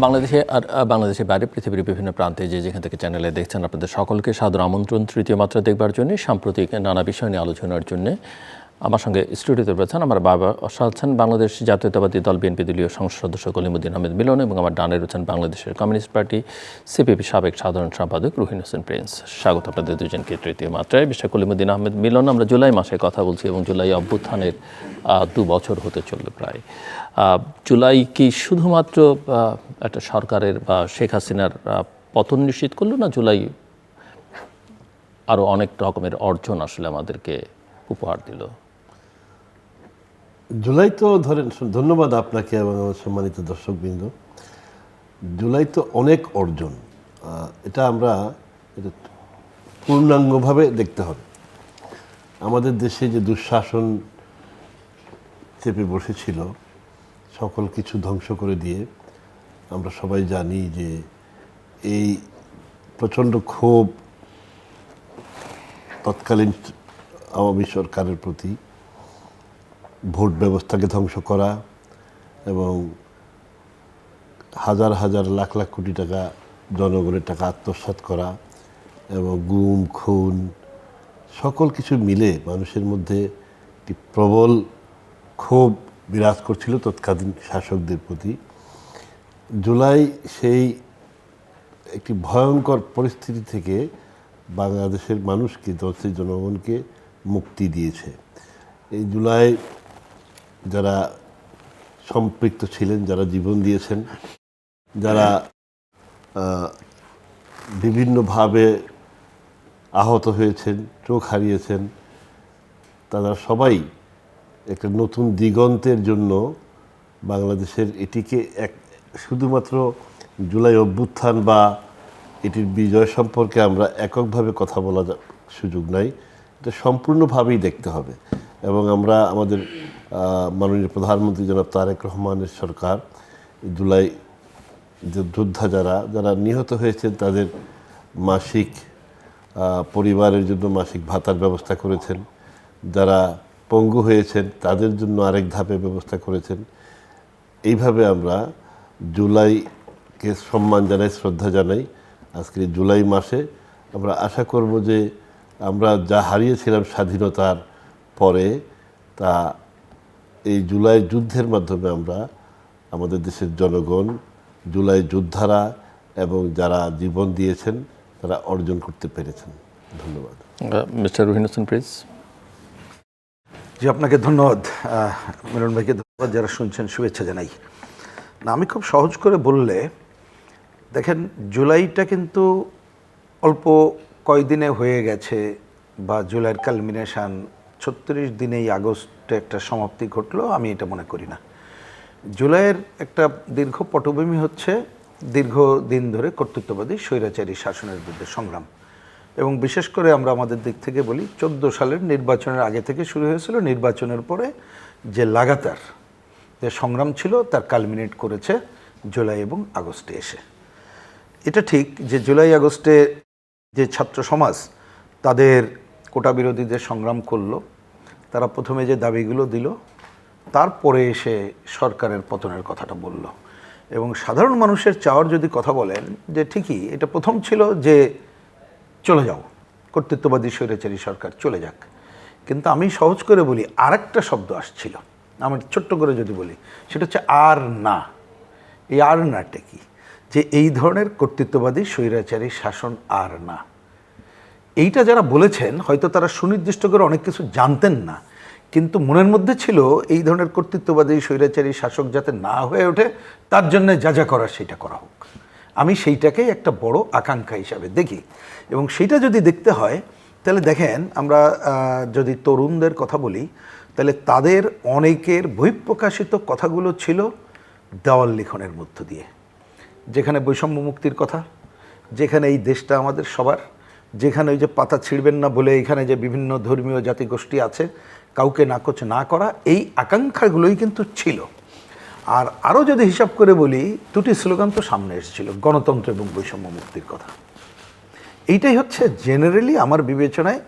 বাংলাদেশে আর বাংলাদেশের বাইরে পৃথিবীর বিভিন্ন প্রান্তে যেখান থেকে চ্যানেলে দেখছেন আপনাদের সকলকে সাদর আমন্ত্রণ তৃতীয় মাত্রা দেখবার জন্য সাম্প্রতিক নানা বিষয় নিয়ে আলোচনার জন্য। আমার সঙ্গে স্টুডিওতে রয়েছেন আমার বাবা আছেন বাংলাদেশ জাতীয়তাবাদী দল বিএনপি দলীয় সংসদ সদস্য কলিমুদ্দিন আহমেদ মিলন এবং আমার ডানে রয়েছেন বাংলাদেশের কমিউনিস্ট পার্টি সিপিপি সাবেক সাধারণ সম্পাদক রুহিন হোসেন প্রিন্স। স্বাগত আপনাদের দুজনকে তৃতীয় মাত্রায়। মিস্টার কলিমুদ্দিন আহমেদ মিলন, আমরা জুলাই মাসে কথা বলছি এবং জুলাই অভ্যুত্থানের 2 বছর হতে চলল প্রায়। জুলাই কি শুধুমাত্র একটা সরকারের বা শেখ হাসিনার পতন নিশ্চিত করলো, না জুলাই আরও অনেক রকমের অর্জন আসলে আমাদেরকে উপহার দিল? জুলাই তো ধরেন, ধন্যবাদ আপনাকে এবং আমার সম্মানিত দর্শকবৃন্দ। জুলাই তো অনেক অর্জন, এটা আমরা পূর্ণাঙ্গভাবে দেখতে হবে। আমাদের দেশে যে দুঃশাসন চেপে বসেছিল, সকল কিছু ধ্বংস করে দিয়ে আমরা সবাই জানি যে এই প্রচণ্ড ক্ষোভ তৎকালীন আওয়ামী সরকারের প্রতি, ভোট ব্যবস্থাকে ধ্বংস করা এবং হাজার হাজার লাখ লাখ কোটি টাকা জনগণের টাকা আত্মসাৎ করা এবং গুম খুন সকল কিছু মিলে মানুষের মধ্যে একটি প্রবল ক্ষোভ বিরাজ করছিল তৎকালীন শাসকদের প্রতি। জুলাই সেই একটি ভয়ঙ্কর পরিস্থিতি থেকে বাংলাদেশের মানুষকে, দেশের জনগণকে মুক্তি দিয়েছে। এই জুলাই যারা সম্পৃক্ত ছিলেন, যারা জীবন দিয়েছেন, যারা বিভিন্নভাবে আহত হয়েছেন, চোখ হারিয়েছেন, তারা সবাই একটা নতুন দিগন্তের জন্য বাংলাদেশের এটিকে শুধুমাত্র জুলাই অভ্যুত্থান বা এটির বিজয় সম্পর্কে আমরা এককভাবে কথা বলার সুযোগ নাই, এটা সম্পূর্ণভাবেই দেখতে হবে। এবং আমরা আমাদের মাননীয় প্রধানমন্ত্রী জনাব তারেক রহমানের সরকার জুলাই যোদ্ধা যারা নিহত হয়েছেন তাদের মাসিক পরিবারের জন্য মাসিক ভাতার ব্যবস্থা করেছেন, যারা পঙ্গু হয়েছেন তাদের জন্য আরেক ধাপে ব্যবস্থা করেছেন। এইভাবে আমরা জুলাইকে সম্মান জানাই, শ্রদ্ধা জানাই। আজকে জুলাই মাসে আমরা আশা করব যে আমরা যা হারিয়েছিলাম স্বাধীনতার পরে, তা এই জুলাই যুদ্ধের মাধ্যমে আমরা আমাদের দেশের জনগণ, জুলাই যোদ্ধারা এবং যারা জীবন দিয়েছেন তারা অর্জন করতে পেরেছেন। ধন্যবাদ। Mister Ruhin Hossain Prince. জি, আপনাকে ধন্যবাদ। মিলন ভাইকে ধন্যবাদ। যারা শুনছেন শুভেচ্ছা জানাই। না, আমি খুব সহজ করে বললে, দেখেন জুলাইটা কিন্তু অল্প কয়দিনে হয়ে গেছে, বা জুলাইয়ের কালমিনেশান 36 দিনেই আগস্টে একটা সমাপ্তি ঘটলো, আমি এটা মনে করি না। জুলাইয়ের একটা দীর্ঘ পটভূমি হচ্ছে দীর্ঘদিন ধরে কর্তৃত্ববাদী স্বৈরাচারী শাসনের বিরুদ্ধে সংগ্রাম, এবং বিশেষ করে আমরা আমাদের দিক থেকে বলি 14 সালের নির্বাচনের আগে থেকে শুরু হয়েছিল। নির্বাচনের পরে যে লাগাতার যে সংগ্রাম ছিল তার কালমিনেট করেছে জুলাই এবং আগস্টে এসে। এটা ঠিক যে জুলাই আগস্টে যে ছাত্র সমাজ তাদের কোটা বিরোধীদের সংগ্রাম করলো, তারা প্রথমে যে দাবিগুলো দিল, তারপরে এসে সরকারের পতনের কথাটা বলল। এবং সাধারণ মানুষের চাওয়ার যদি কথা বলেন, যে ঠিকই এটা প্রথম ছিল যে চলে যাও, কর্তৃত্ববাদী স্বৈরাচারী সরকার চলে যাক। কিন্তু আমি সহজ করে বলি, আরেকটা শব্দ আসছিল, আমার ছোট্ট করে যদি বলি, সেটা হচ্ছে আর না। এই আর নাটা কি? যে এই ধরনের কর্তৃত্ববাদী স্বৈরাচারী শাসন আর না। এইটা যারা বলেছেন হয়তো তারা সুনির্দিষ্ট করে অনেক কিছু জানতেন না, কিন্তু মনের মধ্যে ছিল এই ধরনের কর্তৃত্ববাদী স্বৈরাচারী শাসক যাতে না হয়ে ওঠে, তার জন্য যা যা করার সেটা করা হোক। আমি সেইটাকেই একটা বড় আকাঙ্ক্ষা হিসাবে দেখি। এবং সেইটা যদি দেখতে হয় তাহলে দেখেন, আমরা যদি তরুণদের কথা বলি, তাহলে তাদের অনেকের বহিঃপ্রকাশিত কথাগুলো ছিল দেওয়াল লিখনের মধ্য দিয়ে, যেখানে বৈষম্য মুক্তির কথা, যেখানে এই দেশটা আমাদের সবার, যেখানে ওই যে পাতা ছিঁড়বেন না বলে এখানে যে বিভিন্ন ধর্মীয় জাতিগোষ্ঠী আছে, কাউকে নাকচ না করা, এই আকাঙ্ক্ষাগুলোই কিন্তু ছিল। আর আরও যদি হিসাব করে বলি, দুটি স্লোগান তো সামনে এসেছিল, গণতন্ত্র এবং বৈষম্য মুক্তির কথা। এইটাই হচ্ছে জেনারেলি আমার বিবেচনায়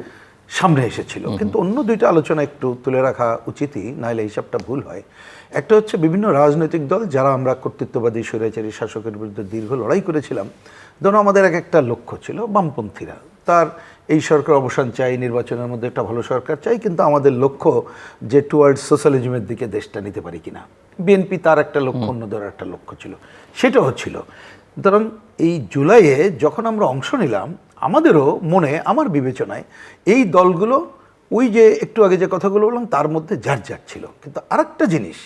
সামনে এসেছিল। কিন্তু অন্য দুইটা আলোচনা একটু তুলে রাখা উচিতই, নাহলে হিসাবটা ভুল হয়। একটা হচ্ছে বিভিন্ন রাজনৈতিক দল যারা আমরা কর্তৃত্ববাদী স্বৈরাচারী শাসকের বিরুদ্ধে দীর্ঘ লড়াই করেছিলাম, ধরুন আমাদের এক একটা লক্ষ্য ছিল, বামপন্থীরা তার এই সরকার অবসান চাই, নির্বাচনের মধ্যে একটা ভালো সরকার চাই, কিন্তু আমাদের লক্ষ্য যে টুয়ার্ডস সোশ্যালিজমের দিকে দেশটা নিতে পারি কিনা। বিএনপি তার একটা লক্ষ্য, অন্যদের একটা লক্ষ্য ছিল, সেটা হচ্ছিল। সুতরাং এই জুলাইয়ে যখন আমরা অংশ নিলাম, আমাদেরও মনে, আমার বিবেচনায় এই দলগুলো ওই যে একটু আগে যে কথাগুলো বললাম তার মধ্যে যার যার ছিল। কিন্তু আরেকটা জিনিস,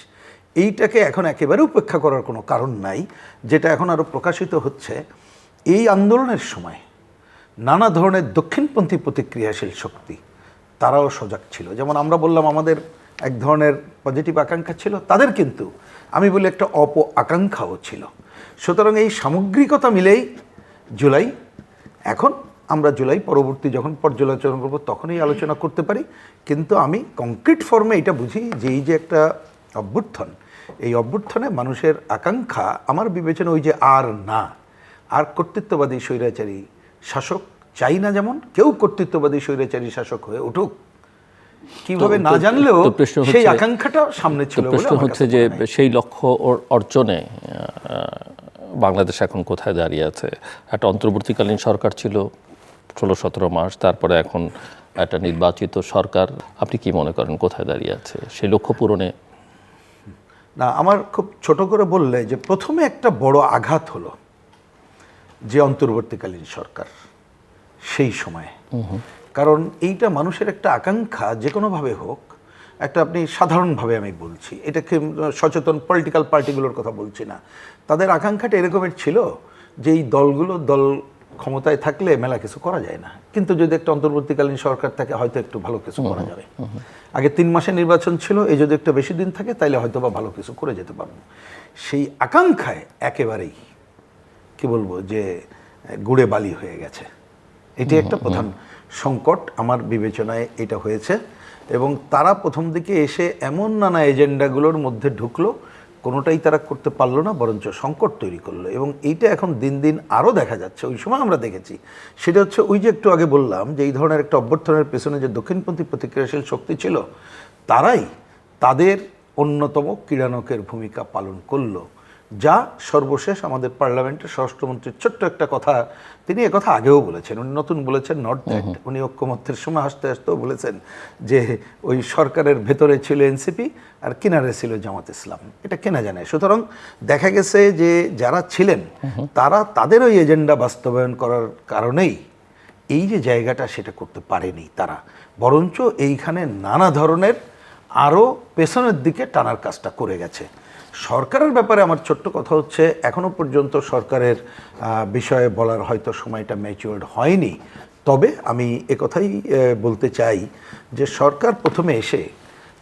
এইটাকে এখন একেবারে উপেক্ষা করার কোনো কারণ নাই, যেটা এখন আরও প্রকাশিত হচ্ছে। এই আন্দোলনের সময় নানা ধরনের দক্ষিণপন্থী প্রতিক্রিয়াশীল শক্তি তারাও সজাগ ছিল। যেমন আমরা বললাম আমাদের এক ধরনের পজিটিভ আকাঙ্ক্ষা ছিল, তাদের কিন্তু আমি বলি একটা আকাঙ্ক্ষাও ছিল। সুতরাং এই সামগ্রিকতা মিলেই জুলাই, এখন আমরা জুলাই পরবর্তী যখন পর্যালোচনা করবো তখনই আলোচনা করতে পারি। কিন্তু আমি কংক্রিট ফর্মে এটা বুঝি যে এই যে একটা অভ্যুত্থান, এই অভ্যুত্থানে মানুষের আকাঙ্ক্ষা আমার বিবেচনা ওই যে আর কর্তৃত্ববাদী স্বৈরাচারী শাসক চাই না, যেমন কেউ কর্তৃত্ববাদী স্বৈরাচারী শাসক হয়ে উঠুক কিভাবে না জানলেও সেই আকাঙ্ক্ষাটা সামনে ছিল। প্রশ্ন হচ্ছে যে সেই লক্ষ্য অর্জনে বাংলাদেশ এখন কোথায় দাঁড়িয়ে আছে? একটা অন্তর্বর্তীকালীন সরকার ছিল 16-17 মাস, তারপরে এখন একটা নির্বাচিত সরকার। আপনি কি মনে করেন কোথায় দাঁড়িয়ে আছে সেই লক্ষ্য পূরণে? না, আমার খুব ছোট করে বললে যে প্রথমে একটা বড় আঘাত হলো যে অন্তর্বর্তীকালীন সরকার সেই সময়ে। কারণ এইটা মানুষের একটা আকাঙ্ক্ষা, যে কোনোভাবে হোক, একটা আপনি সাধারণভাবে আমি বলছি, এটাকে সচেতন পলিটিক্যাল পার্টিগুলোর কথা বলছি না, তাদের আকাঙ্ক্ষাটা এরকমের ছিল যে এই দল ক্ষমতায় থাকলে মেলা কিছু করা যায় না, কিন্তু যদি একটা অন্তর্বর্তীকালীন সরকার থাকে হয়তো একটু ভালো কিছু করা যাবে। আগে 3 মাসে নির্বাচন ছিল, এই যদি একটা বেশি দিন থাকে তাইলে হয়তো বা ভালো কিছু করে যেতে পারবো। সেই আকাঙ্ক্ষায় একেবারেই কি বলবো যে গুড়ে বালি হয়ে গেছে। এটি একটা প্রধান সংকট আমার বিবেচনায় এটা হয়েছে। এবং তারা প্রথম দিকে এসে এমন নানা এজেন্ডাগুলোর মধ্যে ঢুকলো, কোনোটাই তারা করতে পারলো না, বরঞ্চ সংকট তৈরি করলো। এবং এইটা এখন দিন দিন আরও দেখা যাচ্ছে, ওই সময় আমরা দেখেছি। সেটা হচ্ছে ওই যে একটু আগে বললাম যে এই ধরনের একটা অভ্যর্থনের পেছনে যে দক্ষিণপন্থী প্রতিক্রিয়াশীল শক্তি ছিল, তারাই তাদের অন্যতম ক্রীড়ানকের ভূমিকা পালন করলো। যা সর্বশেষ আমাদের পার্লামেন্টের স্বরাষ্ট্রমন্ত্রীর ছোট্ট একটা কথা, তিনি একথা আগেও বলেছেন, উনি নতুন বলেছেন নট দ্যাট, উনি ঐক্যমত্যের সময় হাসতে হাসতেও বলেছেন যে ওই সরকারের ভেতরে ছিল এনসিপি আর কিনারে ছিল জামাত ইসলাম, এটা কেনা জানে। সুতরাং দেখা গেছে যে যারা ছিলেন তারা তাদের ওই এজেন্ডা বাস্তবায়ন করার কারণেই এই যে জায়গাটা সেটা করতে পারেনি তারা, বরঞ্চ এইখানে নানা ধরনের আরও পেছনের দিকে টানার কাজটা করে গেছে। সরকারের ব্যাপারে আমার ছোট্ট কথা হচ্ছে, এখনও পর্যন্ত সরকারের বিষয়ে বলার হয়তো সময়টা ম্যাচিওর্ড হয়নি। তবে আমি একথাই বলতে চাই যে সরকার প্রথমে এসে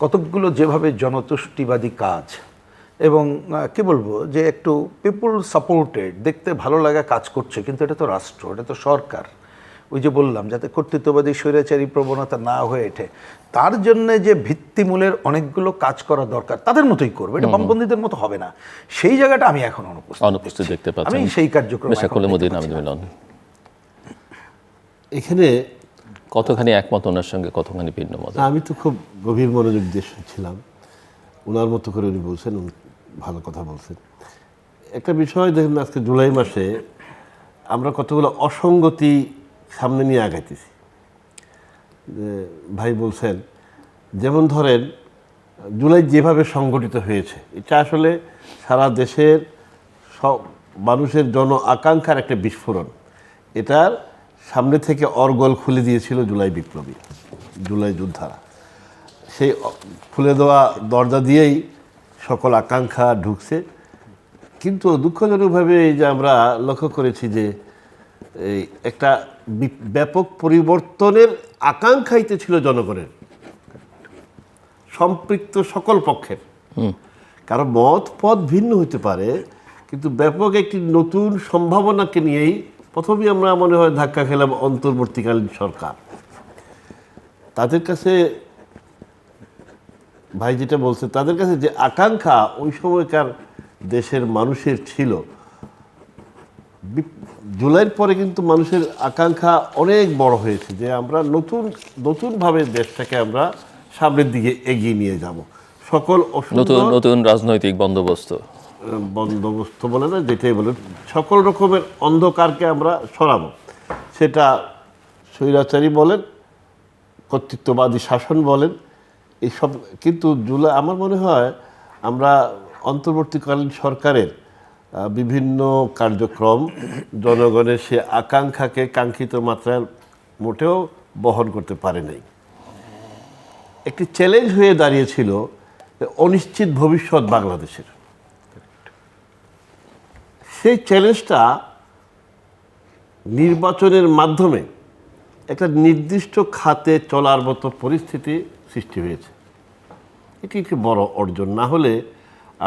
কতকগুলো যেভাবে জনতুষ্টিবাদী কাজ এবং কি বলবো যে একটু পিপুল সাপোর্টেড, দেখতে ভালো লাগা কাজ করছে, কিন্তু এটা তো রাষ্ট্র, এটা তো সরকার। ওই যে বললাম যাতে কর্তৃত্ববাদী স্বৈরাচারী প্রবণতা না হয়ে ওঠে, তার জন্য যে ভিত্তিমূলের অনেকগুলো কাজ করা দরকার, তাদের মতোই করবে, এটা বামপন্থীদের মতো হবে না। সেই জায়গাটা আমি এখন অনুপস্থিত দেখতে পাচ্ছি। আমি সেই কার্যক্রম এখানে কতখানি একমত ওনার সঙ্গে, কতখানি ভিন্ন মত? আমি তো খুব গভীর মনোযোগ দিয়ে শুনছিলাম, ওনার মতো করে উনি বলছেন, উনি ভালো কথা বলছেন। একটা বিষয় দেখেন, আজকে জুলাই মাসে আমরা কতগুলো অসঙ্গতি সামনে নিয়ে আগাইতেছি। ভাই বলছেন যেমন ধরেন জুলাই যেভাবে সংগঠিত হয়েছে, এটা আসলে সারা দেশের সব মানুষের জন আকাঙ্ক্ষার একটা বিস্ফোরণ। এটার সামনে থেকে অরগল খুলে দিয়েছিল জুলাই বিপ্লবী, জুলাই যোদ্ধারা। সেই খুলে দেওয়া দরজা দিয়েই সকল আকাঙ্ক্ষা ঢুকছে। কিন্তু দুঃখজনকভাবে এই যে আমরা লক্ষ্য করেছি যে এই একটা ব্যাপক পরিবর্তনের আকাঙ্ক্ষাইতে ছিল জনগণের, সম্পৃক্ত সকল পক্ষের। কারণ মত পথ ভিন্ন হতে পারে, কিন্তু ব্যাপক একটি নতুন সম্ভাবনাকে নিয়েই প্রথমেই আমরা মনে হয় ধাক্কা খেলাম অন্তর্বর্তীকালীন সরকার। তাদের কাছে ভাই যেটা বলছে, তাদের কাছে যে আকাঙ্ক্ষা ওই সময়কার দেশের মানুষের ছিল, জুলাইয়ের পরে কিন্তু মানুষের আকাঙ্ক্ষা অনেক বড় হয়েছে যে আমরা নতুনভাবে দেশটাকে আমরা সামনের দিকে এগিয়ে নিয়ে যাব। সকল নতুন নতুন রাজনৈতিক বন্দোবস্ত বলে না, যেটাই বলে, সকল রকমের অন্ধকারকে আমরা সরাবো। সেটা স্বৈরাচারী বলেন, কর্তৃত্ববাদী শাসন বলেন, এইসব। কিন্তু জুলাই আমার মনে হয় আমরা অন্তর্বর্তীকালীন সরকারের বিভিন্ন কার্যক্রম জনগণের সে আকাঙ্ক্ষাকে কাঙ্ক্ষিত মাত্রায় মোটেও বহন করতে পারে নাই। একটি চ্যালেঞ্জ হয়ে দাঁড়িয়েছিল অনিশ্চিত ভবিষ্যৎ বাংলাদেশের। সেই চ্যালেঞ্জটা নির্বাচনের মাধ্যমে একটা নির্দিষ্ট খাতে চলার মতো পরিস্থিতি সৃষ্টি হয়েছে। এটি একটি বড় অর্জন। না হলে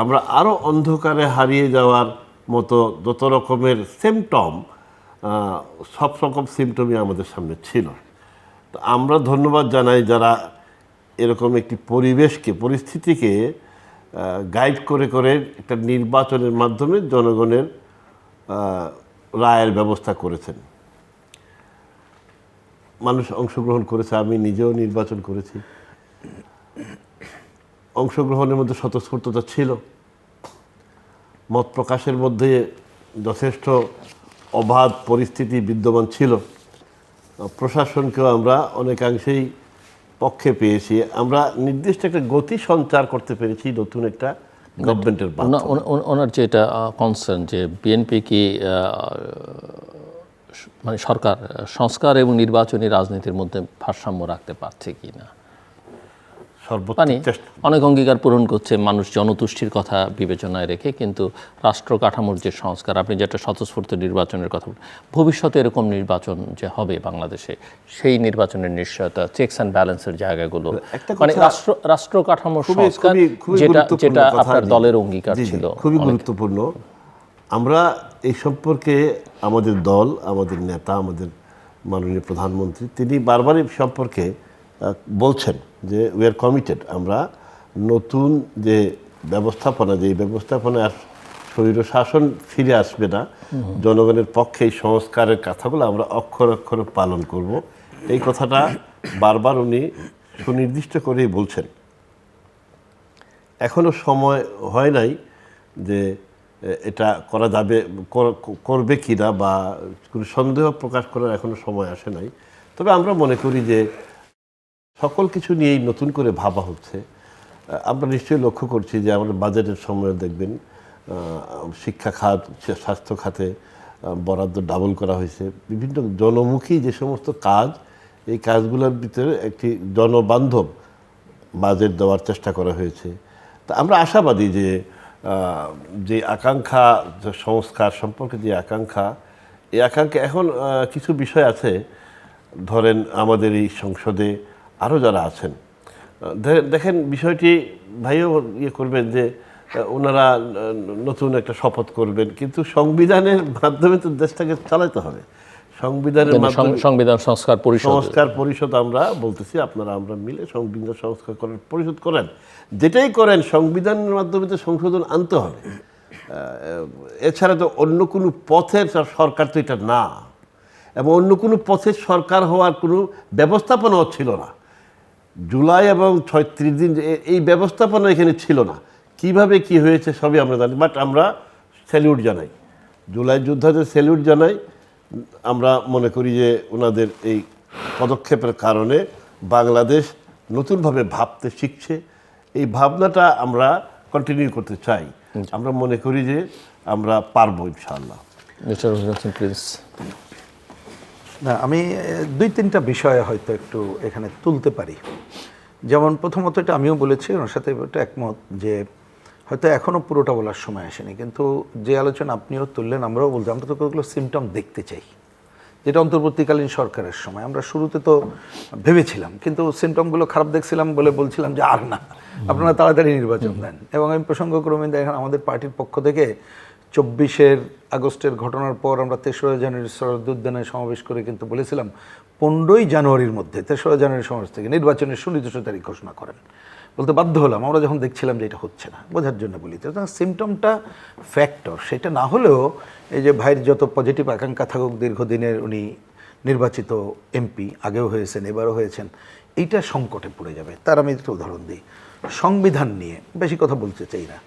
আমরা আরও অন্ধকারে হারিয়ে যাওয়ার মতো যত রকমের সিমটম, সব রকম সিমটমই আমাদের সামনে ছিল। তো আমরা ধন্যবাদ জানাই যারা এরকম একটি পরিস্থিতিকে গাইড করে করে একটা নির্বাচনের মাধ্যমে জনগণের রায়ের ব্যবস্থা করেছেন। মানুষ অংশগ্রহণ করেছে, আমি নিজেও নির্বাচন করেছি। অংশগ্রহণের মধ্যে স্বতঃস্ফূর্ততা ছিল, মত প্রকাশের মধ্যে যথেষ্ট অবাধ পরিস্থিতি বিদ্যমান ছিল। প্রশাসনকেও আমরা অনেকাংশেই পক্ষে পেয়েছি। আমরা নির্দিষ্ট একটা গতি সঞ্চার করতে পেরেছি নতুন একটা গভর্নমেন্টের। ওনার যেটা কনসার্ন যে বিএনপি কি মানে সরকার সংস্কার এবং নির্বাচনী রাজনীতির মধ্যে ভারসাম্য রাখতে পারছে কি না, মানে অনেক অঙ্গীকার পূরণ করছে মানুষ জনতুষ্টির কথা বিবেচনায় রেখে, কিন্তু রাষ্ট্র কাঠামোর যে সংস্কার, আপনি যেটা স্বতঃস্ফূর্ত নির্বাচনের কথা বলেন, ভবিষ্যতে এরকম নির্বাচন যে হবে বাংলাদেশে, সেই নির্বাচনের নিশ্চয়তা, চেকস অ্যান্ড ব্যালেন্সের জায়গাগুলো, মানে রাষ্ট্র কাঠামোর সংস্কার যেটা আপনার দলের অঙ্গীকার ছিল, খুবই গুরুত্বপূর্ণ। আমরা এই সম্পর্কে আমাদের দল, আমাদের নেতা, আমাদের মাননীয় প্রধানমন্ত্রী, তিনি বারবার এই সম্পর্কে বলছেন যে উই আর কমিটেড। আমরা নতুন যে ব্যবস্থাপনা, যে ব্যবস্থাপনা আর স্বৈর শাসন ফিরে আসবে না, জনগণের পক্ষে এই সংস্কারের কথাগুলো আমরা অক্ষর অক্ষরে পালন করব, এই কথাটা বারবার উনি সুনির্দিষ্ট করেই বলছেন। এখনো সময় হয় নাই যে এটা করা যাবে, করবে কি না, বা কোনো সন্দেহ প্রকাশ করার এখনো সময় আসে নাই। তবে আমরা মনে করি যে সকল কিছু নিয়েই নতুন করে ভাবা হচ্ছে। আমরা নিশ্চয়ই লক্ষ্য করছি যে আমাদের বাজেটের সময় দেখবেন শিক্ষা খাত, স্বাস্থ্য খাতে বরাদ্দ ডাবল করা হয়েছে। বিভিন্ন জনমুখী যে সমস্ত কাজ, এই কাজগুলোর ভিতরে একটি জনবান্ধব বাজেট দেওয়ার চেষ্টা করা হয়েছে। তা আমরা আশাবাদী যে যে আকাঙ্ক্ষা, সংস্কার সম্পর্কে যে আকাঙ্ক্ষা, এই আকাঙ্ক্ষা এখন কিছু বিষয় আছে, ধরেন আমাদের এই সংসদে আরও যারা আছেন, দেখেন বিষয়টি ভাইও করবেন যে ওনারা নতুন একটা শপথ করবেন, কিন্তু সংবিধানের মাধ্যমে তো দেশটাকে চালাতে হবে। সংবিধানের মাধ্যমে সংবিধান সংস্কার পরিষদ আমরা বলতেছি, আপনারা আমরা মিলে সংবিধান সংস্কার করার পরিষদ করেন, যেটাই করেন সংবিধানের মাধ্যমে তো সংশোধন আনতে হবে। এছাড়া তো অন্য কোনো পথের সরকার তো এটা না, এবং অন্য কোনো পথের সরকার হওয়ার কোনো ব্যবস্থাপনাও ছিল না। জুলাই এবং 36 দিন এই ব্যবস্থাপনা এখানে ছিল না। কিভাবে কি হয়েছে সবই আমরা জানি, বাট আমরা স্যালিউট জানাই, জুলাই যোদ্ধাদের স্যালিউট জানাই। আমরা মনে করি যে ওনাদের এই পদক্ষেপের কারণে বাংলাদেশ নতুনভাবে ভাবতে শিখছে। এই ভাবনাটা আমরা কন্টিনিউ করতে চাই। আমরা মনে করি যে আমরা পারবো ইনশাআল্লাহ। না, আমি 2-3টা বিষয় হয়তো একটু এখানে তুলতে পারি। যেমন প্রথমত, এটা আমিও বলেছি, ওনার সাথে এটা একমত যে হয়তো এখনও পুরোটা বলার সময় আসেনি, কিন্তু যে আলোচনা আপনিও তুললেন, আমরাও বলছি, আমরা তো কতগুলো সিমটম দেখতে চাই, যেটা অন্তর্বর্তীকালীন সরকারের সময় আমরা শুরুতে তো ভেবেছিলাম, কিন্তু সিমটমগুলো খারাপ দেখছিলাম বলে বলছিলাম যে আর না, আপনারা তাড়াতাড়ি নির্বাচন দেন। এবং আমি প্রসঙ্গক্রমে দেখেন আমাদের পার্টির পক্ষ থেকে 24 আগস্টের ঘটনার পর আমরা 3রা জানুয়ারি সরদুদ্দিনের সমাবেশ করে কিন্তু বলেছিলাম 15ই জানুয়ারির মধ্যে, 3রা জানুয়ারি সমাবেশ থেকে নির্বাচনের সুনির্দিষ্ট তারিখ ঘোষণা করেন। বলতে বাধ্য হলাম আমরা যখন দেখছিলাম যে এটা হচ্ছে না, বোঝার জন্য বলি। তো সিমটমটা ফ্যাক্টর, সেটা না হলেও এই যে ভাইয়ের যত পজিটিভ আকাঙ্ক্ষা থাকুক, দীর্ঘদিনের উনি নির্বাচিত এমপি, আগেও হয়েছেন এবারও হয়েছেন, এইটা সংকটে পড়ে যাবে। তার আমি একটা উদাহরণ দিই, সংবিধান নিয়ে বেশি কথা বলতে চাই না,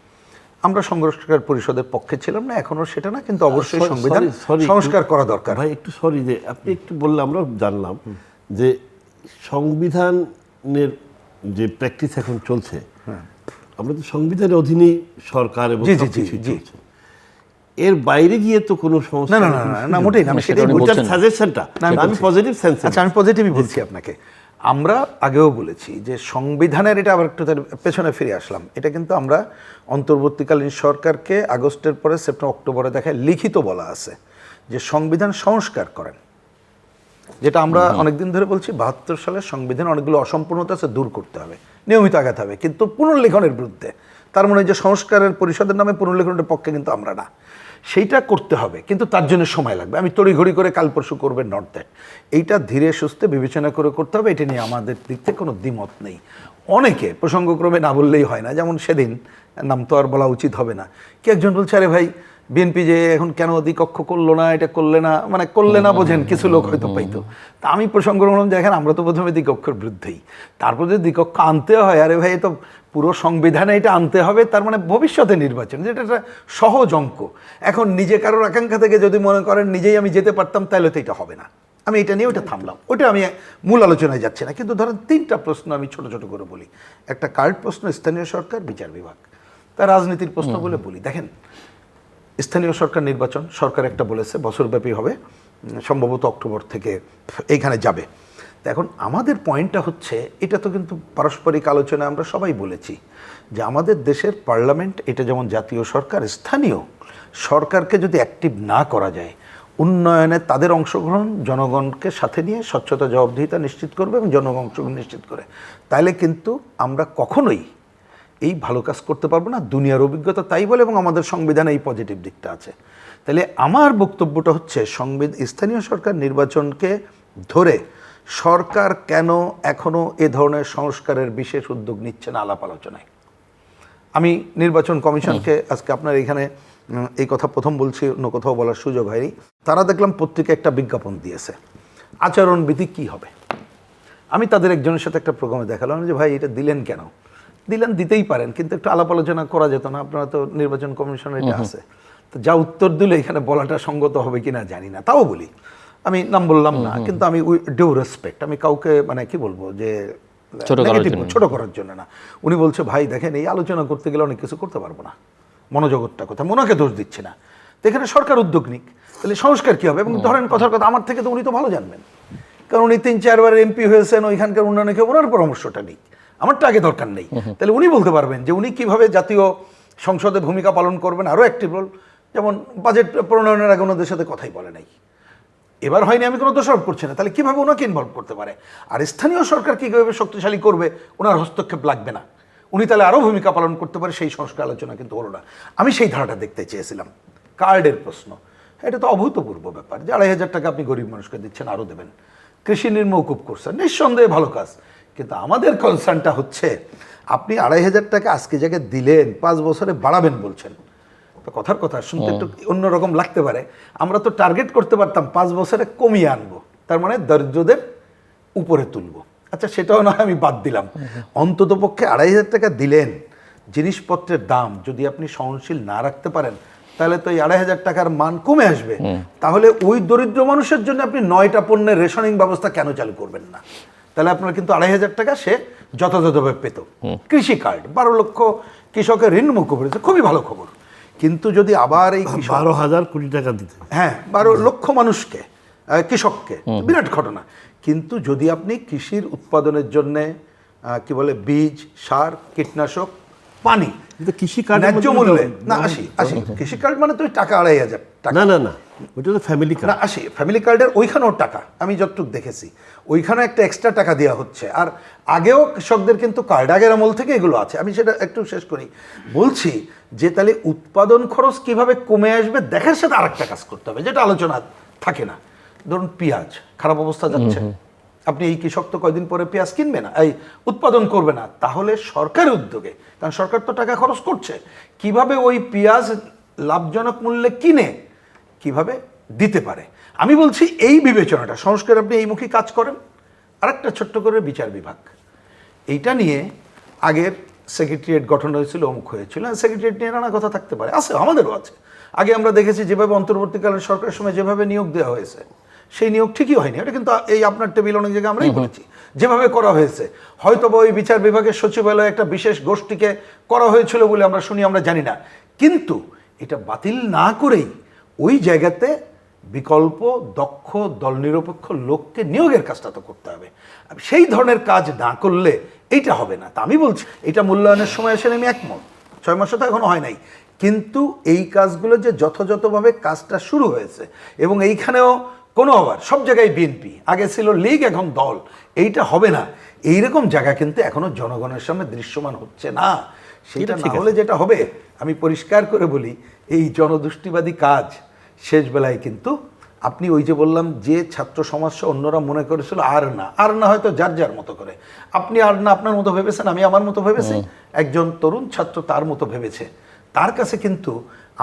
আমরা সংস্কার পরিষদের পক্ষে ছিলাম না, এখনও সেটা না, কিন্তু অবশ্যই সংবিধান সংস্কার করা দরকার। ভাই একটু সরি যে আপনি একটু বললে আমরাও জানলাম যে সংবিধানের যে প্র্যাকটিস এখন চলছে, আমরা তো সংবিধানের অধীনেই সরকার এবং সবকিছুই চলছে, এর বাইরে গিয়ে তো কোনো সমস্যা না না না না মোটেই না, আমি সেটাই বলছি। সাজেশনটা আমি পজিটিভ সেন্সে, আচ্ছা আমি পজিটিভই বলছি আপনাকে। আমরা আগেও বলেছি যে সংবিধানের, এটা আবার একটু তার পেছনে ফিরে আসলাম, এটা কিন্তু আমরা অন্তর্বর্তীকালীন সরকারকে আগস্টের পরে সেপ্টেম্বর অক্টোবরে দেখায় লিখিত বলা আছে যে সংবিধান সংস্কার করেন, যেটা আমরা অনেকদিন ধরে বলছি। ৭২ সালের সংবিধান অনেকগুলো অসম্পূর্ণতা আছে, দূর করতে হবে, নিয়মিত আগাতে হবে, কিন্তু পুনর্লেখনের বিরুদ্ধে। তার মানে যে সংস্কারের পরিষদের নামে পুনর্লেখনের পক্ষে কিন্তু আমরা না, সেইটা করতে হবে, কিন্তু তার জন্য সময় লাগবে। আমি তড়িঘড়ি করে কাল পরশু করবে নট দ্যাট, এইটা ধীরে সুস্থে বিবেচনা করে করতে হবে। এটা নিয়ে আমাদের দিক থেকে কোনো দ্বিমত নেই। অনেকে প্রসঙ্গক্রমে না বললেই হয় না, যেমন সেদিন, নাম তো আর বলা উচিত হবে না, কি একজন বলছে আরে ভাই বিএনপি যে এখন কেন দ্বিকক্ষ করলো না, এটা করলে না, মানে করলে না বোঝেন, কিছু লোক হয়তো পাইতো। তা আমি প্রসঙ্গ বললাম যে এখন আমরা তো প্রথমে দ্বিকক্ষের বিরুদ্ধেই, তারপর যদি দ্বিকক্ষ আনতে হয়, আরে ভাই তো পুরো সংবিধানে এটা আনতে হবে, তার মানে ভবিষ্যতে নির্বাচন, যেটা একটা সহজ অঙ্ক। এখন নিজে কারোর আকাঙ্ক্ষা থেকে যদি মনে করেন নিজেই আমি যেতে পারতাম, তাহলে তো এটা হবে না। আমি এটা নিয়ে ওটা থামলাম, ওটা আমি মূল আলোচনায় যাচ্ছি না। কিন্তু ধরেন 3টা প্রশ্ন আমি ছোট ছোট করে বলি। একটা কার্ড প্রশ্ন, স্থানীয় সরকার, বিচার বিভাগ, তার রাজনীতির প্রশ্ন বলে বলি। দেখেন, স্থানীয় সরকার নির্বাচন সরকার একটা বলেছে বছরব্যাপী হবে, সম্ভবত অক্টোবর থেকে এইখানে যাবে। তো এখন আমাদের পয়েন্টটা হচ্ছে, এটা তো কিন্তু পারস্পরিক আলোচনায় আমরা সবাই বলেছি যে আমাদের দেশের পার্লামেন্ট, এটা যেমন জাতীয় সরকার, স্থানীয় সরকারকে যদি অ্যাক্টিভ না করা যায়, উন্নয়নে তাদের অংশগ্রহণ জনগণকে সাথে নিয়ে স্বচ্ছতা জবাবদিহিতা নিশ্চিত করবে এবং জনগণ অংশগ্রহণ নিশ্চিত করে, তাহলে কিন্তু আমরা কখনোই এই ভালো কাজ করতে পারবো না। দুনিয়ার অভিজ্ঞতা তাই বলে, এবং আমাদের সংবিধানে এই পজিটিভ দিকটা আছে। তাহলে আমার বক্তব্যটা হচ্ছে, স্থানীয় সরকার নির্বাচনকে ধরে সরকার কেন এখনও এ ধরনের সংস্কারের বিশেষ উদ্যোগ নিচ্ছে না আলাপ আলোচনায়। আমি নির্বাচন কমিশনকে আজকে আপনার এখানে এই কথা প্রথম বলছি, অন্য কোথাও বলার সুযোগ হয়নি। তারা দেখলাম পত্রিকা একটা বিজ্ঞাপন দিয়েছে, আচরণবিধি কি হবে। আমি তাদের একজনের সাথে একটা প্রোগ্রামে দেখালাম যে ভাই এটা দিলেন কেন? দিলেন, দিতেই পারেন, কিন্তু একটু আলাপ আলোচনা করা যেত না? আপনারা তো নির্বাচন কমিশনের এটা আছে, তো যা উত্তর দিলে এখানে বলাটা সঙ্গত হবে কিনা জানি না, তাও বলি। আমি নাম বললাম না, কিন্তু আমি ডিউ রেসপেক্ট, আমি কাউকে মানে কি বলবো যে ছোট করার জন্য না। উনি বলছে ভাই দেখেন, এই আলোচনা করতে গেলে অনেক কিছু করতে পারবো না, মনোজগৎটা কোথায়, ওনাকে দোষ দিচ্ছে না। তো এখানে সরকার উদ্যোগ নিক, তাহলে সংস্কার কী হবে? এবং ধরেন কথার কথা, আমার থেকে তো উনি তো ভালো জানবেন, কারণ উনি 3-4 বার এমপি হয়েছেন, ওইখানকার উন্নয়নকে ওনার পরামর্শটা নিক, আমারটা আগে দরকার নেই। তাহলে উনি বলতে পারবেন যে উনি কীভাবে জাতীয় সংসদে ভূমিকা পালন করবেন, আরও অ্যাক্টিভ রোল। যেমন বাজেট প্রণয়নের আগে ওনাদের সাথে কথাই বলে নাই, এবার হয়নি, আমি কোনো দোষারোপ করছি না, তাহলে কীভাবে ওনাকে ইনভলভ করতে পারে? আর স্থানীয় সরকার কীভাবে শক্তিশালী করবে, ওনার হস্তক্ষেপ লাগবে না, উনি তাহলে আরও ভূমিকা পালন করতে পারে, সেই সংস্কার আলোচনা কিন্তু হলো না। আমি সেই ধারাটা দেখতে চেয়েছিলাম। কার্ডের প্রশ্ন, এটা তো অভূতপূর্ব ব্যাপার যে 2,500 টাকা আপনি গরিব মানুষকে দিচ্ছেন, আরও দেবেন। কৃষি ঋণ মওকুফ করছেন, নিঃসন্দেহে ভালো কাজ, কিন্তু আমাদের কনসার্নটা হচ্ছে আপনি 2,500 টাকা আজকে জায়গায় দিলেন, 5 বছরে বাড়াবেন বলছেন। তো কথার কথা শুনতে একটু অন্যরকম লাগতে পারে, আমরা তো টার্গেট করতে পারতাম 5 বছরে কমিয়ে আনবো, তার মানে দরিদ্রদের উপরে তুলবো। আচ্ছা সেটাও নয়, আমি বাদ দিলাম, অন্তত পক্ষে 2,500 টাকা দিলেন, জিনিসপত্রের দাম যদি আপনি সহনশীল না রাখতে পারেন, তাহলে তো এই 2,500 টাকার মান কমে আসবে। তাহলে ওই দরিদ্র মানুষের জন্য আপনি 9টা পণ্যের রেশনিং ব্যবস্থা কেন চালু করবেন না? তাহলে আপনার কিন্তু 2,500 টাকা সে যথাযথভাবে পেত। কৃষি কার্ড 12 লক্ষ কৃষকের ঋণ মুকুব হয়েছে, খুবই ভালো খবর। কিন্তু যদি আবার এই 12,000 কোটি টাকা দিতে, হ্যাঁ 12 লক্ষ মানুষকে, কৃষককে, বিরাট ঘটনা। কিন্তু যদি আপনি কৃষির উৎপাদনের জন্যে কি বলে বীজ, সার, কীটনাশক, পানি, কৃষি কার্ড ন্যায্য মূল্যে না, আসি কৃষি কার্ড মানে তো টাকা 2,500 টাকা, না ওইটা তো ফ্যামিলি কার্ড। না আসি ফ্যামিলি কার্ডের ওইখানেও টাকা, আমি যতটুকু দেখেছি ওইখানে একটা এক্সট্রা টাকা দেওয়া হচ্ছে। আর আগেও কৃষকদের কিন্তু কার্ড, আগের আমল থেকে এগুলো আছে। আমি সেটা একটু শেষ করি, বলছি যে তাহলে উৎপাদন খরচ কিভাবে কমে আসবে দেখার সাথে আরেকটা কাজ করতে হবে, যেটা আলোচনা থাকে না। ধরুন পেঁয়াজ খারাপ অবস্থা যাচ্ছে, আপনি এই কৃষক তো কয়দিন পরে পেঁয়াজ কিনবে না, এই উৎপাদন করবে না, তাহলে সরকারের উদ্যোগে, কারণ সরকার তো টাকা খরচ করছে, কিভাবে ওই পেঁয়াজ লাভজনক মূল্যে কিনে কিভাবে দিতে পারে। আমি বলছি এই বিবেচনাটা সংস্কার, আপনি এইমুখী কাজ করেন। আরেকটা ছোট্ট করে বিচার বিভাগ, এইটা নিয়ে আগের সেক্রেটারিয়েট গঠন হয়েছিল, অমুক হয়েছিল, সেক্রেটারিয়েট নিয়ে নানা কথা থাকতে পারে, আছে, আমাদেরও আছে। আগে আমরা দেখেছি যেভাবে অন্তর্বর্তীকালীন সরকারের সময় যেভাবে নিয়োগ দেওয়া হয়েছে, সেই নিয়োগ ঠিকই হয়নি, এটা কিন্তু এই আপনার টেবিল অনেক জায়গায় আমরাই বলেছি, যেভাবে করা হয়েছে হয়তো বা ওই বিচার বিভাগের সচিবালয়ে একটা বিশেষ গোষ্ঠীকে করা হয়েছিল বলে আমরা শুনি, আমরা জানি না, কিন্তু এটা বাতিল না করেই ওই জায়গাতে বিকল্প দক্ষ দল নিরপেক্ষ লোককে নিয়োগের কাজটা তো করতে হবে। সেই ধরনের কাজ না করলে এইটা হবে না। তা আমি বলছি এটা মূল্যায়নের সময় এসে আমি একমত, 6 মাসে তো এখনো হয় নাই, কিন্তু এই কাজগুলো যে যথাযথভাবে কাজটা শুরু হয়েছে, এবং এইখানেও কোনো আবার সব জায়গায় বিএনপি, আগে ছিল লীগ, এখন দল, এইটা হবে না, এইরকম জায়গা কিন্তু এখনো জনগণের সামনে দৃশ্যমান হচ্ছে না। সেটা না হলে যেটা হবে, আমি পরিষ্কার করে বলি, এই জনদুষ্টিবাদী কাজ শেষ বেলায় কিন্তু আপনি ওই যে বললাম যে ছাত্র সমাজসহ অন্যরা মনে করেছিল আর না হয়তো যার যার মতো করে, আপনি আর না আপনার মতো ভেবেছেন, আমি আমার মতো ভেবেছি, একজন তরুণ ছাত্র তার মতো ভেবেছে, তার কাছে কিন্তু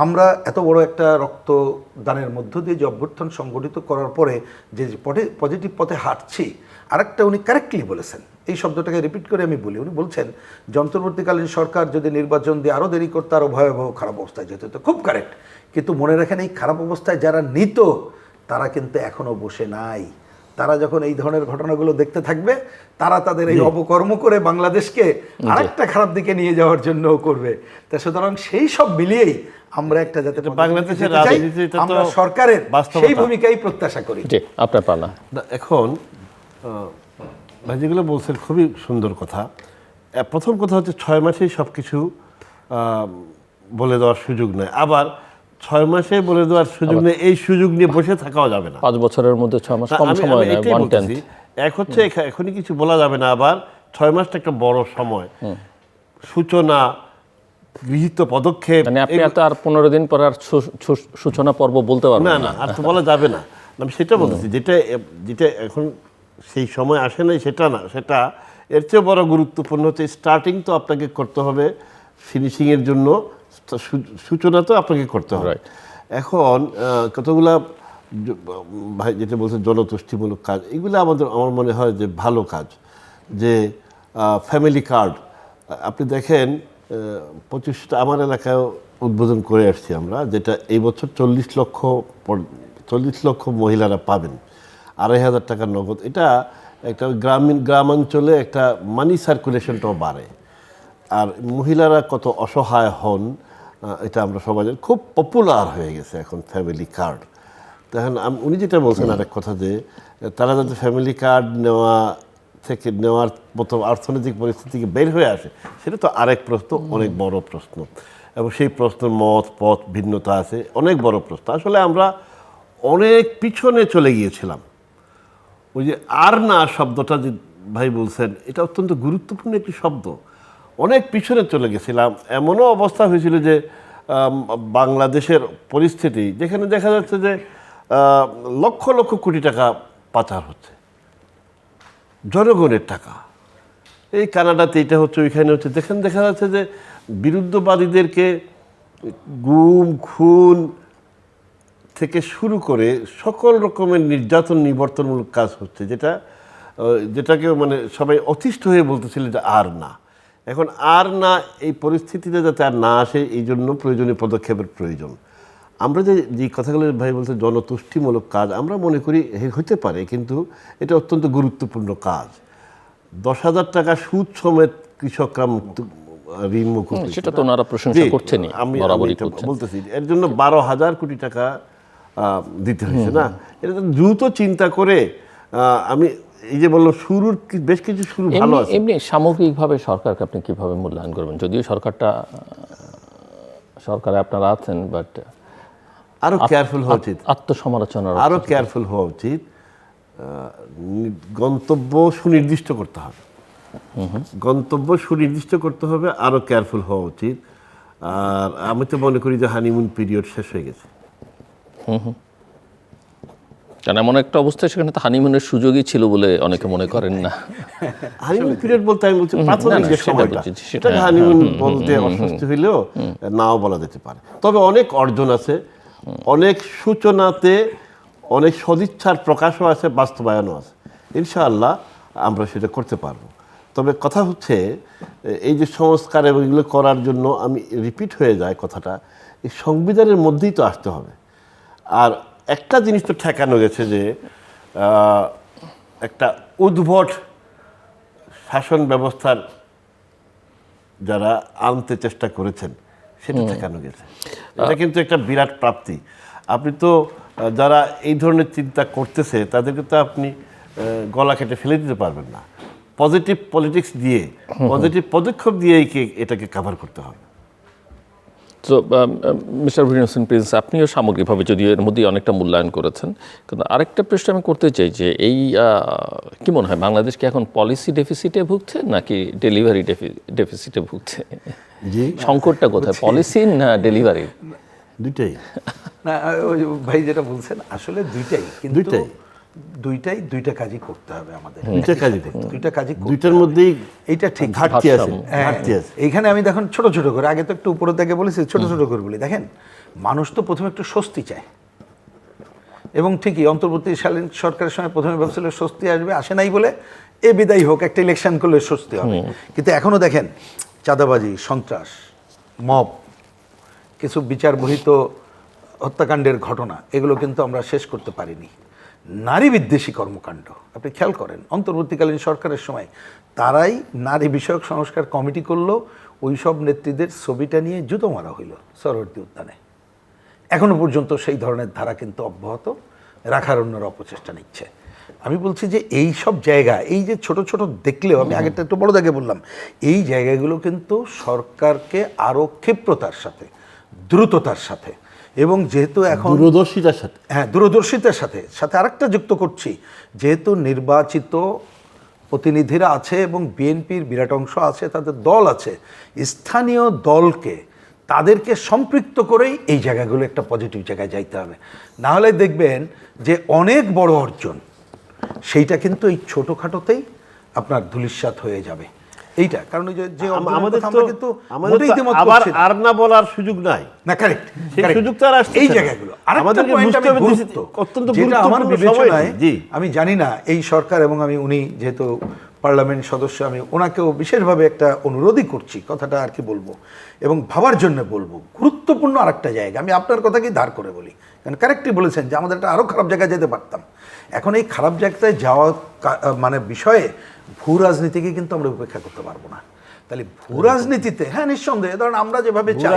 আমরা এত বড় একটা রক্তদানের মধ্য দিয়ে যে অভ্যুত্থান সংগঠিত করার পরে যে পজিটিভ পথে হাঁটছি, আরেকটা উনি কারেক্টলি বলেছেন, এই শব্দটাকে রিপিট করে আমি বলি, উনি বলছেন যে অন্তর্বর্তীকালীন সরকার যদি নির্বাচন দিয়ে আরও দেরি করতে আরও ভয়াবহ খারাপ অবস্থায় যেত, তো খুব কারেক্ট, কিন্তু মনে রাখেন এই খারাপ অবস্থায় যারা নিত তারা কিন্তু এখনো বসে নাই, তারা যখন এই ধরনের ঘটনাগুলো দেখতে থাকবে, তারা তাদের এই অপকর্ম করে বাংলাদেশকে আরেকটা খারাপ দিকে নিয়ে যাওয়ার জন্য করবে। তা সুতরাং সেই সব মিলিয়েই আমরা একটা যাতে বাংলাদেশের রাজনীতিটা আমরা সরকারের সেই ভূমিকাই প্রত্যাশা করি। আপনার পালা। এখন ভাই যেগুলো বলছেন খুবই সুন্দর কথা। প্রথম কথা হচ্ছে 6 মাসেই সব কিছু বলে দেওয়ার সুযোগ নেই, আবার 6 মাসে বলে দেওয়ার সুযোগ নেই, এই সুযোগ নিয়ে বসে থাকাও যাবে না। 5 বছরের মধ্যে 6 মাস কম সময় নয়, 1/10। এক হচ্ছে এখনই কিছু বলা যাবে না, আবার 6 মাসটা একটা বড় সময়, সূচনা, গৃহীত পদক্ষেপ, মানে আপনি এত আর 15 দিন পর আর সূচনা পর্ব বলতে পারবেন না, আর তো বলা যাবে না। আমি সেটা বলতেছি, যেটা এখন সেই সময় আসে নাই সেটা না, সেটা এর চেয়ে বড় গুরুত্বপূর্ণ হচ্ছে স্টার্টিং তো আপনাকে করতে হবে, ফিনিশিংয়ের জন্য সূচনা তো আপনাকে করতে হবে। এখন কতগুলা ভাই যেটা বলছেন জনতুষ্টিমূলক কাজ, এগুলো আমার মনে হয় যে ভালো কাজ, যে ফ্যামিলি কার্ড আপনি দেখেন 25টা আমার এলাকায় উদ্বোধন করে আসছি আমরা, যেটা এই বছর 40 লক্ষ মহিলারা পাবেন, 2,500 টাকার নগদ। এটা একটা গ্রামাঞ্চলে একটা মানি সার্কুলেশনটাও বাড়ে, আর মহিলারা কত অসহায় হন এটা আমরা সবাই জানি, খুব পপুলার হয়ে গেছে এখন ফ্যামিলি কার্ড। তখন উনি যেটা বলছেন আরেক কথা, যে তারা যাতে ফ্যামিলি কার্ড নেওয়ার মতো অর্থনৈতিক পরিস্থিতি থেকে বের হয়ে আসে, সেটা তো আরেক প্রশ্ন, অনেক বড় প্রশ্ন, এবং সেই প্রশ্নের পথ ভিন্নতা আছে, অনেক বড় প্রশ্ন। আসলে আমরা অনেক পিছনে চলে গিয়েছিলাম। ওই যে আর না শব্দটা যে ভাই বলছেন, এটা অত্যন্ত গুরুত্বপূর্ণ একটি শব্দ। অনেক পিছনে চলে গেছিলাম, এমনও অবস্থা হয়েছিল যে বাংলাদেশের পরিস্থিতি, যেখানে দেখা যাচ্ছে যে লক্ষ লক্ষ কোটি টাকা পাচার হচ্ছে, জনগণের টাকা। এই কানাডাতে এটা হচ্ছে, ওইখানে হচ্ছে, যেখানে দেখা যাচ্ছে যে বিরুদ্ধবাদীদেরকে গুম খুন থেকে শুরু করে সকল রকমের নির্যাতন নিবর্তনমূলক কাজ হচ্ছে, যেটাকে মানে সবাই অতিষ্ঠ হয়ে বলতেছিল যে আর না। এখন আর না, এই পরিস্থিতিতে যাতে আর না আসে, এই জন্য প্রয়োজনীয় পদক্ষেপের প্রয়োজন। আমরা যে কথাগুলো ভাই বলতে জনতুষ্টিমূলক কাজ, আমরা মনে করি হতে পারে, কিন্তু এটা অত্যন্ত গুরুত্বপূর্ণ কাজ। 10,000 টাকা সুদ সমেত কৃষকরা ঋণ মুকুব, সেটা তো ওনারা প্রশংসা করছেনই, আমি বলতেছি এর জন্য 12,000 কোটি টাকা দিতে হয়েছে না। এটা দ্রুত চিন্তা করে আমি এই যে বললাম শুরুর বেশ কিছু শুরু ভালো আছে। এমনি সামগ্রিকভাবে সরকারকে আপনি কিভাবে মূল্যায়ন করবেন? যদিও সরকারে আপনারা আছেন, বাট আরো কেয়ারফুল হওয়া উচিত, আত্মসমালোচনার আরো কেয়ারফুল হওয়া উচিত। গন্তব্য সুনির্দিষ্ট করতে হবে, আরো কেয়ারফুল হওয়া উচিত। আর আমি তো মনে করি যে হানিমুন পিরিয়ড শেষ হয়ে গেছে। কারণ এমন একটা অবস্থায় সেখানে তো হানিমুনের সুযোগই ছিল বলে অনেকে মনে করেন না। হানিমুন পিরিয়ড বলতে আমি বলছি না, প্রাথমিক না, যে সেটা সময়টা, বুঝেছি, সেটা, সেটাকে হানিমুন বলতে অস্বস্তি হইলেও নাও বলা যেতে পারে। তবে অনেক অর্জন আছে, অনেক সূচনাতে অনেক সদিচ্ছার প্রকাশও আছে, বাস্তবায়নও আছে। ইনশাআল্লাহ আমরা সেটা করতে পারবো। তবে কথা হচ্ছে এই যে সংস্কার এবং এগুলো করার জন্য আমি রিপিট হয়ে যায় কথাটা, এই সংবিধানের মধ্যেই তো আসতে হবে। আর একটা জিনিস তো ঠেকানো গেছে যে একটা উদ্ভট শাসন ব্যবস্থার যারা আনতে চেষ্টা করেছেন সেটা ঠেকানো গেছে। এটা কিন্তু একটা বিরাট প্রাপ্তি। আপনি তো যারা এই ধরনের চিন্তা করতেছে তাদেরকে তো আপনি গলা কেটে ফেলে দিতে পারবেন না। পজিটিভ পলিটিক্স দিয়ে, পজিটিভ পদক্ষেপ দিয়েই এটাকে কাভার করতে হবে। তো মিস্টার ভিন হোসেন প্রিন্স, আপনিও সামগ্রিকভাবে যদিও এর মধ্যেই অনেকটা মূল্যায়ন করেছেন, কিন্তু আরেকটা প্রশ্ন আমি করতে চাই যে এই কি মনে হয় বাংলাদেশ কি এখন পলিসি ডেফিসিটে ভুগছে নাকি ডেলিভারি ডেফিসিটে ভুগছে? জি, সংকটটা কোথায়, পলিসি না ডেলিভারি? দুইটাই। না, ওই ভাই যেটা বলছেন আসলে দুইটাই, কিন্তু দুইটাই। দুইটা কাজই করতে হবে আমাদের, দুইটা কাজই করতে হবে। দুইটা কাজই করতে দুইটার হবে। মধ্যেই এইটা ঠিক ঘাটতি আছে, হ্যাঁ, ঘাটতি আছে। এইখানে আমি দেখুন ছোট ছোট করে, আগে তো একটু উপরে থেকে বলেছি, ছোট ছোট করে বলি। দেখেন, মানুষ তো প্রথমে একটু স্বস্তি চায়, এবং ঠিকই অন্তর্বর্তীকালীন সরকারের সময় প্রথমে ভাবছিল স্বস্তি আসবে, আসে নাই বলে এ বিদায় হোক, একটা ইলেকশন করলে স্বস্তি হবে। কিন্তু এখনো দেখেন চাঁদাবাজি, সন্ত্রাস, মব, কিছু বিচার বহিত হত্যাকাণ্ডের ঘটনা, এগুলো কিন্তু আমরা শেষ করতে পারিনি। নারী বিদ্বেষী কর্মকাণ্ড আপনি খেয়াল করেন, অন্তর্বর্তীকালীন সরকারের সময় তারাই নারী বিষয়ক সংস্কার কমিটি করলো, ওই সব নেত্রীদের ছবিটা নিয়ে জুতো মারা হইল সরোবর্তী উদ্যানে। এখনো পর্যন্ত সেই ধরনের ধারা কিন্তু অব্যাহত রাখার অন্যরা অপচেষ্টা নিচ্ছে। আমি বলছি যে এই সব জায়গা, এই যে ছোট ছোট দেখলেও, আমি আগেরটা একটু বড় দাগে বললাম, এই জায়গাগুলো কিন্তু সরকারকে আরও ক্ষিপ্রতার সাথে, দ্রুততার সাথে, এবং যেহেতু এখন দূরদর্শিতার সাথে, হ্যাঁ, দূরদর্শিতার সাথে সাথে আরেকটা যুক্ত করছি, যেহেতু নির্বাচিত প্রতিনিধিরা আছে এবং বিএনপির বিরাট অংশ আছে, তাদের দল আছে, স্থানীয় দলকে তাদেরকে সম্পৃক্ত করেই এই জায়গাগুলো একটা পজিটিভ জায়গায় যাইতে হবে। না হলে দেখবেন যে অনেক বড় অর্জন সেইটা কিন্তু এই ছোটোখাটোতেই আপনার ধূলিসাৎ হয়ে যাবে। এইটা কারণ ওই যে আমাদের কথা তো আমরা কিন্তু মোটেই দ্বিমত আবার করছি না। আর না বলার সুযোগ নাই। না, কারেক্ট, সেই সুযোগ তো আর আসছে এই না। জায়গাগুলো আরেকটা আমাদেরকে পয়েন্ট বুঝতে আমি হবে গুরুত্ব, অত্যন্ত যেটা আমার গুরুত্বপূর্ণ বিবেচনায়, সময়টি। জি। আমি জানি না এই সরকার এবং আমি, উনি যেহেতু পার্লামেন্ট সদস্য, আমি ওনাকেও বিশেষভাবে একটা অনুরোধই করছি, কথাটা আর কি বলবো এবং ভাবার জন্য বলবো, গুরুত্বপূর্ণ আরেকটা জায়গা, আমি আপনার কথাকেই ধার করে বলি, কারণ কারেক্টলি বলেছেন যে আমাদের একটা আরও খারাপ জায়গায় যেতে পারতাম। এখন এই খারাপ জায়গায় যাওয়া মানে বিষয়ে ভূ রাজনীতিকে কিন্তু আমরা উপেক্ষা করতে পারবো না। তাহলে ভূ রাজনীতিতে, হ্যাঁ নিঃসন্দেহে, ধরেন আমরা যেভাবে চাই,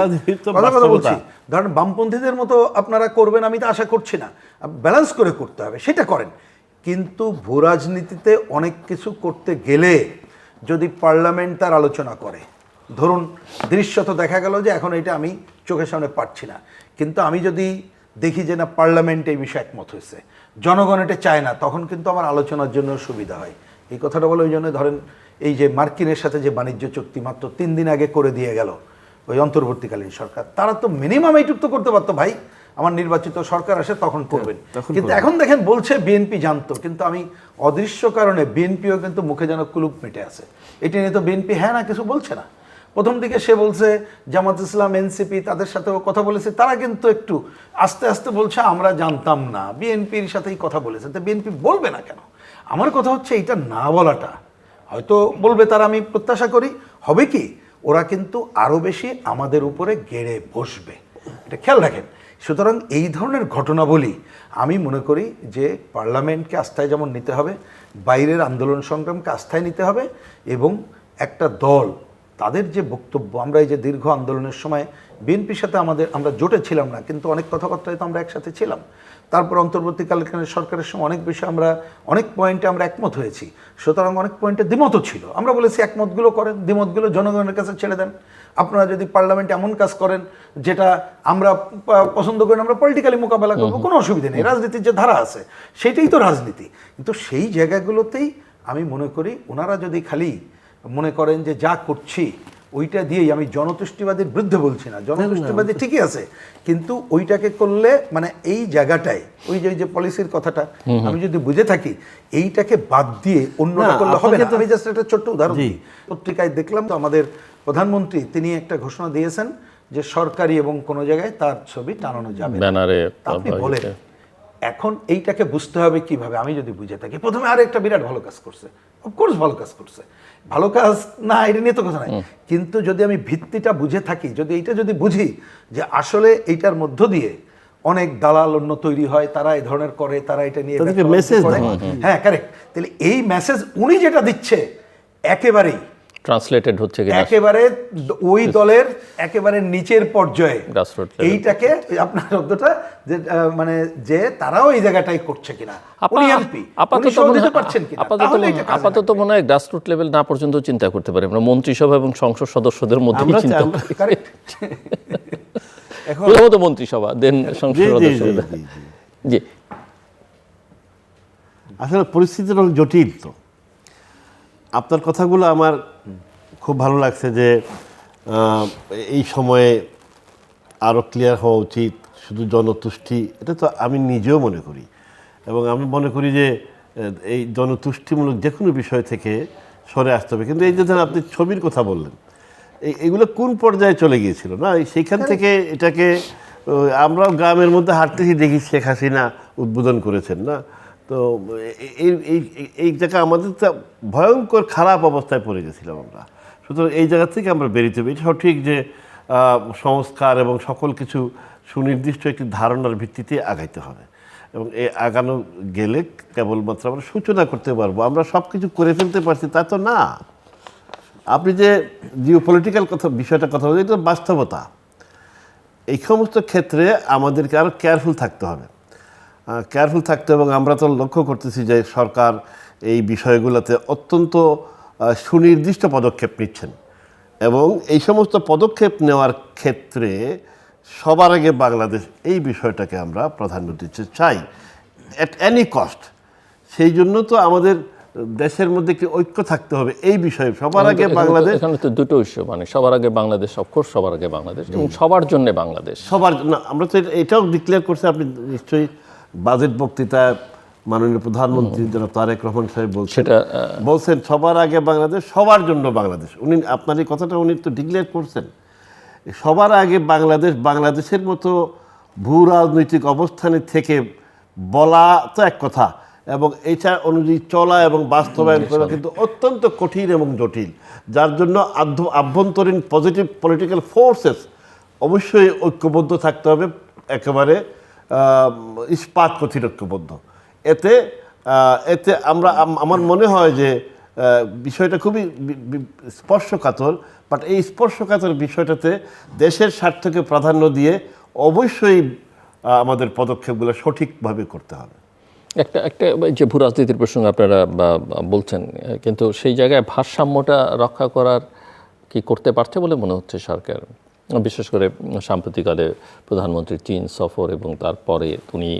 কথা বলছি, ধরেন বামপন্থীদের মতো আপনারা করবেন আমি তো আশা করছি না, ব্যালেন্স করে করতে হবে, সেটা করেন। কিন্তু ভূ রাজনীতিতে অনেক কিছু করতে গেলে যদি পার্লামেন্ট তার আলোচনা করে, ধরুন দৃশ্যত দেখা গেল যে এখন এটা আমি চোখের সামনে পাচ্ছি না, কিন্তু আমি যদি দেখি যে না পার্লামেন্ট এই বিষয়ে একমত হয়েছে, জনগণ এটা চায় না, তখন কিন্তু আমার আলোচনার জন্য সুবিধা হয়। এই কথাটা বলে ওই জন্য ধরেন এই যে মার্কিনের সাথে যে বাণিজ্য চুক্তি মাত্র 3 দিন আগে করে দিয়ে গেল ওই অন্তর্বর্তীকালীন সরকার, তারা তো মিনিমাম এইটুক তো করতে পারতো, ভাই আমার নির্বাচিত সরকার আসে তখন করবেন। কিন্তু এখন দেখেন বলছে বিএনপি জানতো, কিন্তু আমি অদৃশ্য কারণে বিএনপিও কিন্তু মুখে যেন কুলুপ মেটে আছে। এটি নিয়ে তো বিএনপি হ্যাঁ না কিছু বলছে না। প্রথম দিকে সে বলছে জামাত ইসলাম, এনসিপি, তাদের সাথেও কথা বলেছে, তারা কিন্তু একটু আস্তে আস্তে বলছে আমরা জানতাম না, বিএনপির সাথেই কথা বলেছে। তো বিএনপি বলবে না কেন? আমার কথা হচ্ছে এটা না বলাটা, হয়তো বলবে তারা, আমি প্রত্যাশা করি হবে কি ওরা কিন্তু আরও বেশি আমাদের উপরে গেড়ে বসবে, এটা খেয়াল রাখেন। সুতরাং এই ধরনের ঘটনাবলী আমি মনে করি যে পার্লামেন্টকে আস্থায় যেমন নিতে হবে, বাইরের আন্দোলন সংগ্রামকে আস্থায় নিতে হবে, এবং একটা দল তাদের যে বক্তব্য, আমরা এই যে দীর্ঘ আন্দোলনের সময় বিএনপির সাথে আমরা জোটে ছিলাম না, কিন্তু অনেক কথাবার্তায় তো আমরা একসাথে ছিলাম। তারপর অন্তর্বর্তীকালীন সরকারের সময় অনেক বিষয়ে আমরা অনেক পয়েন্টে আমরা একমত হয়েছি, সুতরাং অনেক পয়েন্টে দ্বিমতও ছিল। আমরা বলেছি একমতগুলো করেন, দ্বিমতগুলো জনগণের কাছে ছেড়ে দেন। আপনারা যদি পার্লামেন্টে এমন কাজ করেন যেটা আমরা পছন্দ করি, আমরা পলিটিক্যালি মোকাবেলা করবো, কোনো অসুবিধা নেই। রাজনীতির যে ধারা আছে সেইটাই তো রাজনীতি। কিন্তু সেই জায়গাগুলোতেই আমি মনে করি ওনারা যদি খালি মনে করেন যে যা করছি ওইটা দিয়েই, আমি জনতুষ্টিবাদের বিরুদ্ধে বলছি না, জনতুষ্টিবাদী ঠিকই আছে, কিন্তু ওইটাকে করলে মানে এই জায়গাটায় ওই যে পলিসির কথাটা আমি যদি বুঝে থাকি, এইটাকে বাদ দিয়ে অন্যটা করলে হবে না। আমি জাস্ট একটা ছোট্ট উদাহরণ দিই। পত্রিকায় দেখলাম তো আমাদের প্রধানমন্ত্রী তিনি একটা ঘোষণা দিয়েছেন যে সরকারি এবং কোনো জায়গায় তার ছবি টানানো যাবে না। ব্যানারে আপনি বলেন এখন এইটাকে বুঝতে হবে কিভাবে? আমি যদি বুঝে থাকি, প্রথমে আর একটা বিরাট ভালো কাজ করছে, অফকোর্স ভালো কাজ করছে, ভালো কাজ না এটা নিয়ে তো কথা নাই, কিন্তু যদি আমি ভিত্তিটা বুঝে থাকি, যদি এইটা যদি বুঝি যে আসলে এইটার মধ্য দিয়ে অনেক দালাল অন্য তৈরি হয়, তারা এই ধরনের করে, তারা এটা নিয়ে মেসেজ করে, হ্যাঁ কারেক্ট, তাহলে এই মেসেজ উনি যেটা দিচ্ছে একেবারেই ট্রান্সলেটেড হচ্ছে কিনা একেবারে ওই দলের একেবারে নিচের পর্যায়ে Grassroots level। এইটাকে আপনার শব্দটা যে মানে যে তারাও এই জায়গাটাই করছে কিনা, উনি এমপি উনি সহ দিতে পারছেন কিনা, তাহলে এটা কাজে আপাতত মনে হয় গ্রাসরুট লেভেল না পর্যন্ত চিন্তা করতে পারি আমরা, মন্ত্রিসভা এবং সংসদ সদস্যদের মধ্যে চিন্তা করি। কারেক্ট। প্রথমত মন্ত্রিসভা, দেন সংসদ সদস্যদের। জি, আসলে পরিস্থিতিটা অনেক জটিল। তো আপনার কথাগুলো আমার খুব ভালো লাগছে যে এই সময়ে আরও ক্লিয়ার হওয়া উচিত। শুধু জনতুষ্টি, এটা তো আমি নিজেও মনে করি, এবং আমি মনে করি যে এই জনতুষ্টিমূলক যে কোনো বিষয় থেকে সরে আসতে হবে। কিন্তু এই যে ধরেন আপনি ছবির কথা বললেন, এগুলো কোন পর্যায়ে চলে গিয়েছিল না, সেইখান থেকে এটাকে আমরাও গ্রামের মধ্যে হাঁটতেছি, দেখি শেখ হাসিনা উদ্বোধন করেছেন না, তো এই জায়গা আমাদের তো ভয়ঙ্কর খারাপ অবস্থায় পড়ে গেছিলাম আমরা। সুতরাং এই জায়গা থেকে আমরা বেরিতে হবে। এটা সঠিক যে সংস্কার এবং সকল কিছু সুনির্দিষ্ট একটি ধারণার ভিত্তিতে আগাইতে হবে, এবং এই আগানো গেলে কেবলমাত্র আমরা সূচনা করতে পারবো। আমরা সব কিছু করে ফেলতে পারছি তা তো না। আপনি যে জিওপলিটিক্যাল বিষয়টা কথা বলছেন, এটা বাস্তবতা। এই সমস্ত ক্ষেত্রে আমাদেরকে আরও কেয়ারফুল থাকতে হবে, এবং আমরা তো লক্ষ্য করতেছি যে সরকার এই বিষয়গুলোতে অত্যন্ত সুনির্দিষ্ট পদক্ষেপ নিচ্ছেন, এবং এই সমস্ত পদক্ষেপ নেওয়ার ক্ষেত্রে সবার আগে বাংলাদেশ এই বিষয়টাকে আমরা প্রাধান্য দিতে চাই অ্যাট এনি কস্ট। সেই জন্য তো আমাদের দেশের মধ্যে একটি ঐক্য থাকতে হবে এই বিষয়ে। সবার আগে বাংলাদেশ, এখানে তো দুটো ইস্যু, মানে সবার আগে বাংলাদেশ, অফকোর্স সবার আগে বাংলাদেশ, এবং সবার জন্য বাংলাদেশ। সবার জন্য আমরা তো এটাও ডিক্লেয়ার করছি। আপনি নিশ্চয়ই বাজেট বক্তৃতায় মাননীয় প্রধানমন্ত্রী জনাব তারেক রহমান সাহেব বলছেন সবার আগে বাংলাদেশ, সবার জন্য বাংলাদেশ। উনি আপনার এই কথাটা উনি তো ডিক্লেয়ার করছেন। সবার আগে বাংলাদেশ, বাংলাদেশের মতো ভূ রাজনৈতিক অবস্থানে থেকে বলা তো এক কথা, এবং এটা অনুযায়ী চলা এবং বাস্তবায়ন করা কিন্তু অত্যন্ত কঠিন এবং জটিল, যার জন্য আভ্যন্তরীণ পজিটিভ পলিটিক্যাল ফোর্সেস অবশ্যই ঐক্যবদ্ধ থাকতে হবে, একেবারে ইস্পাত কঠিন ঐক্যবদ্ধ। এতে আমার মনে হয় যে বিষয়টা খুবই স্পর্শকাতর, বাট এই স্পর্শকাতর বিষয়টাতে দেশের স্বার্থকে প্রাধান্য দিয়ে অবশ্যই আমাদের পদক্ষেপগুলো সঠিকভাবে করতে হবে। একটা যে ভূ রাজনীতির প্রসঙ্গে আপনারা বলছেন, কিন্তু সেই জায়গায় ভারসাম্যটা রক্ষা করার কি করতে পারছে বলে মনে হচ্ছে সরকার? বিশেষ করে সাম্প্রতিককালে প্রধানমন্ত্রীর চীন সফর, এবং তারপরে উনি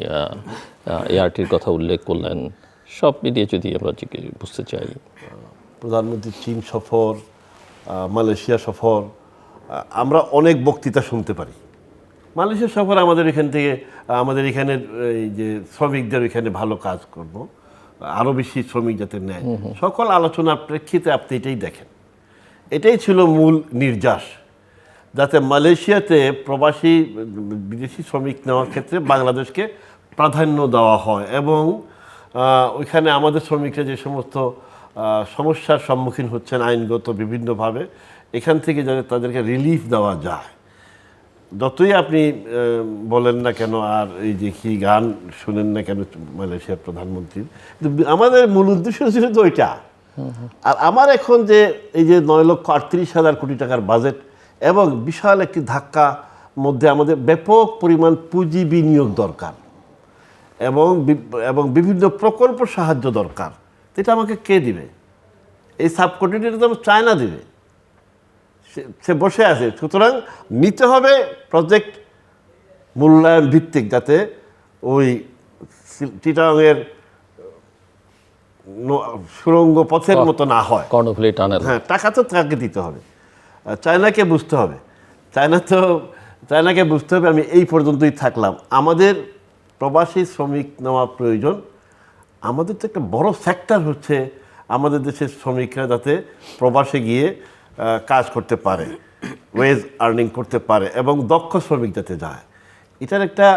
এআরটির কথা উল্লেখ করলেন, সব মিলিয়ে যদি আমরা বুঝতে চাই। প্রধানমন্ত্রীর চীন সফর, মালয়েশিয়া সফর, আমরা অনেক বক্তৃতা শুনতে পারি। মালয়েশিয়া সফর আমাদের এখান থেকে, আমাদের এখানের এই যে শ্রমিকদের এখানে ভালো কাজ করব, আরও বেশি শ্রমিক যাতে নেয়, সকল আলোচনার প্রেক্ষিতে আপনি এটাই দেখেন। এটাই ছিল মূল নির্যাস, যাতে মালয়েশিয়াতে প্রবাসী বিদেশি শ্রমিক নেওয়ার ক্ষেত্রে বাংলাদেশকে প্রাধান্য দেওয়া হয়, এবং ওইখানে আমাদের শ্রমিকরা যে সমস্ত সমস্যার সম্মুখীন হচ্ছেন আইনগত বিভিন্নভাবে, এখান থেকে যাতে তাদেরকে রিলিফ দেওয়া যায়। যতই আপনি বলেন না কেন, আর এই যে কি গান শুনেন না কেন মালয়েশিয়ার প্রধানমন্ত্রীর, আমাদের মূল উদ্দেশ্য ছিল তো ওইটা। আর আমার এখন যে এই যে 9,38,000 কোটি টাকার বাজেট এবং বিশাল একটি ধাক্কা মধ্যে আমাদের ব্যাপক পরিমাণ পুঁজি বিনিয়োগ দরকার, এবং বিভিন্ন প্রকল্প সাহায্য দরকার। এটা আমাকে কে দিবে? এই সাবকন্টিনেন্টে তো চায়না দিবে, সে বসে আছে। সুতরাং নিতে হবে প্রজেক্ট মূল্যায়ন ভিত্তিক, যাতে ওই চিটাগাংয়ের সুড়ঙ্গ পথের মতো না হয়। কর্ণফুলী টানেল, হ্যাঁ, টাকা তো তাকে দিতে হবে। চায়নাকে বুঝতে হবে, চায়নাকে বুঝতে হবে আমি এই পর্যন্তই থাকলাম। আমাদের প্রবাসী শ্রমিক নেওয়া প্রয়োজন। আমাদের তো একটা বড় ফ্যাক্টর হচ্ছে আমাদের দেশের শ্রমিকরা যাতে প্রবাসে গিয়ে কাজ করতে পারে, ওয়েজ আর্নিং করতে পারে এবং দক্ষ শ্রমিক যাতে যায়। এটার একটা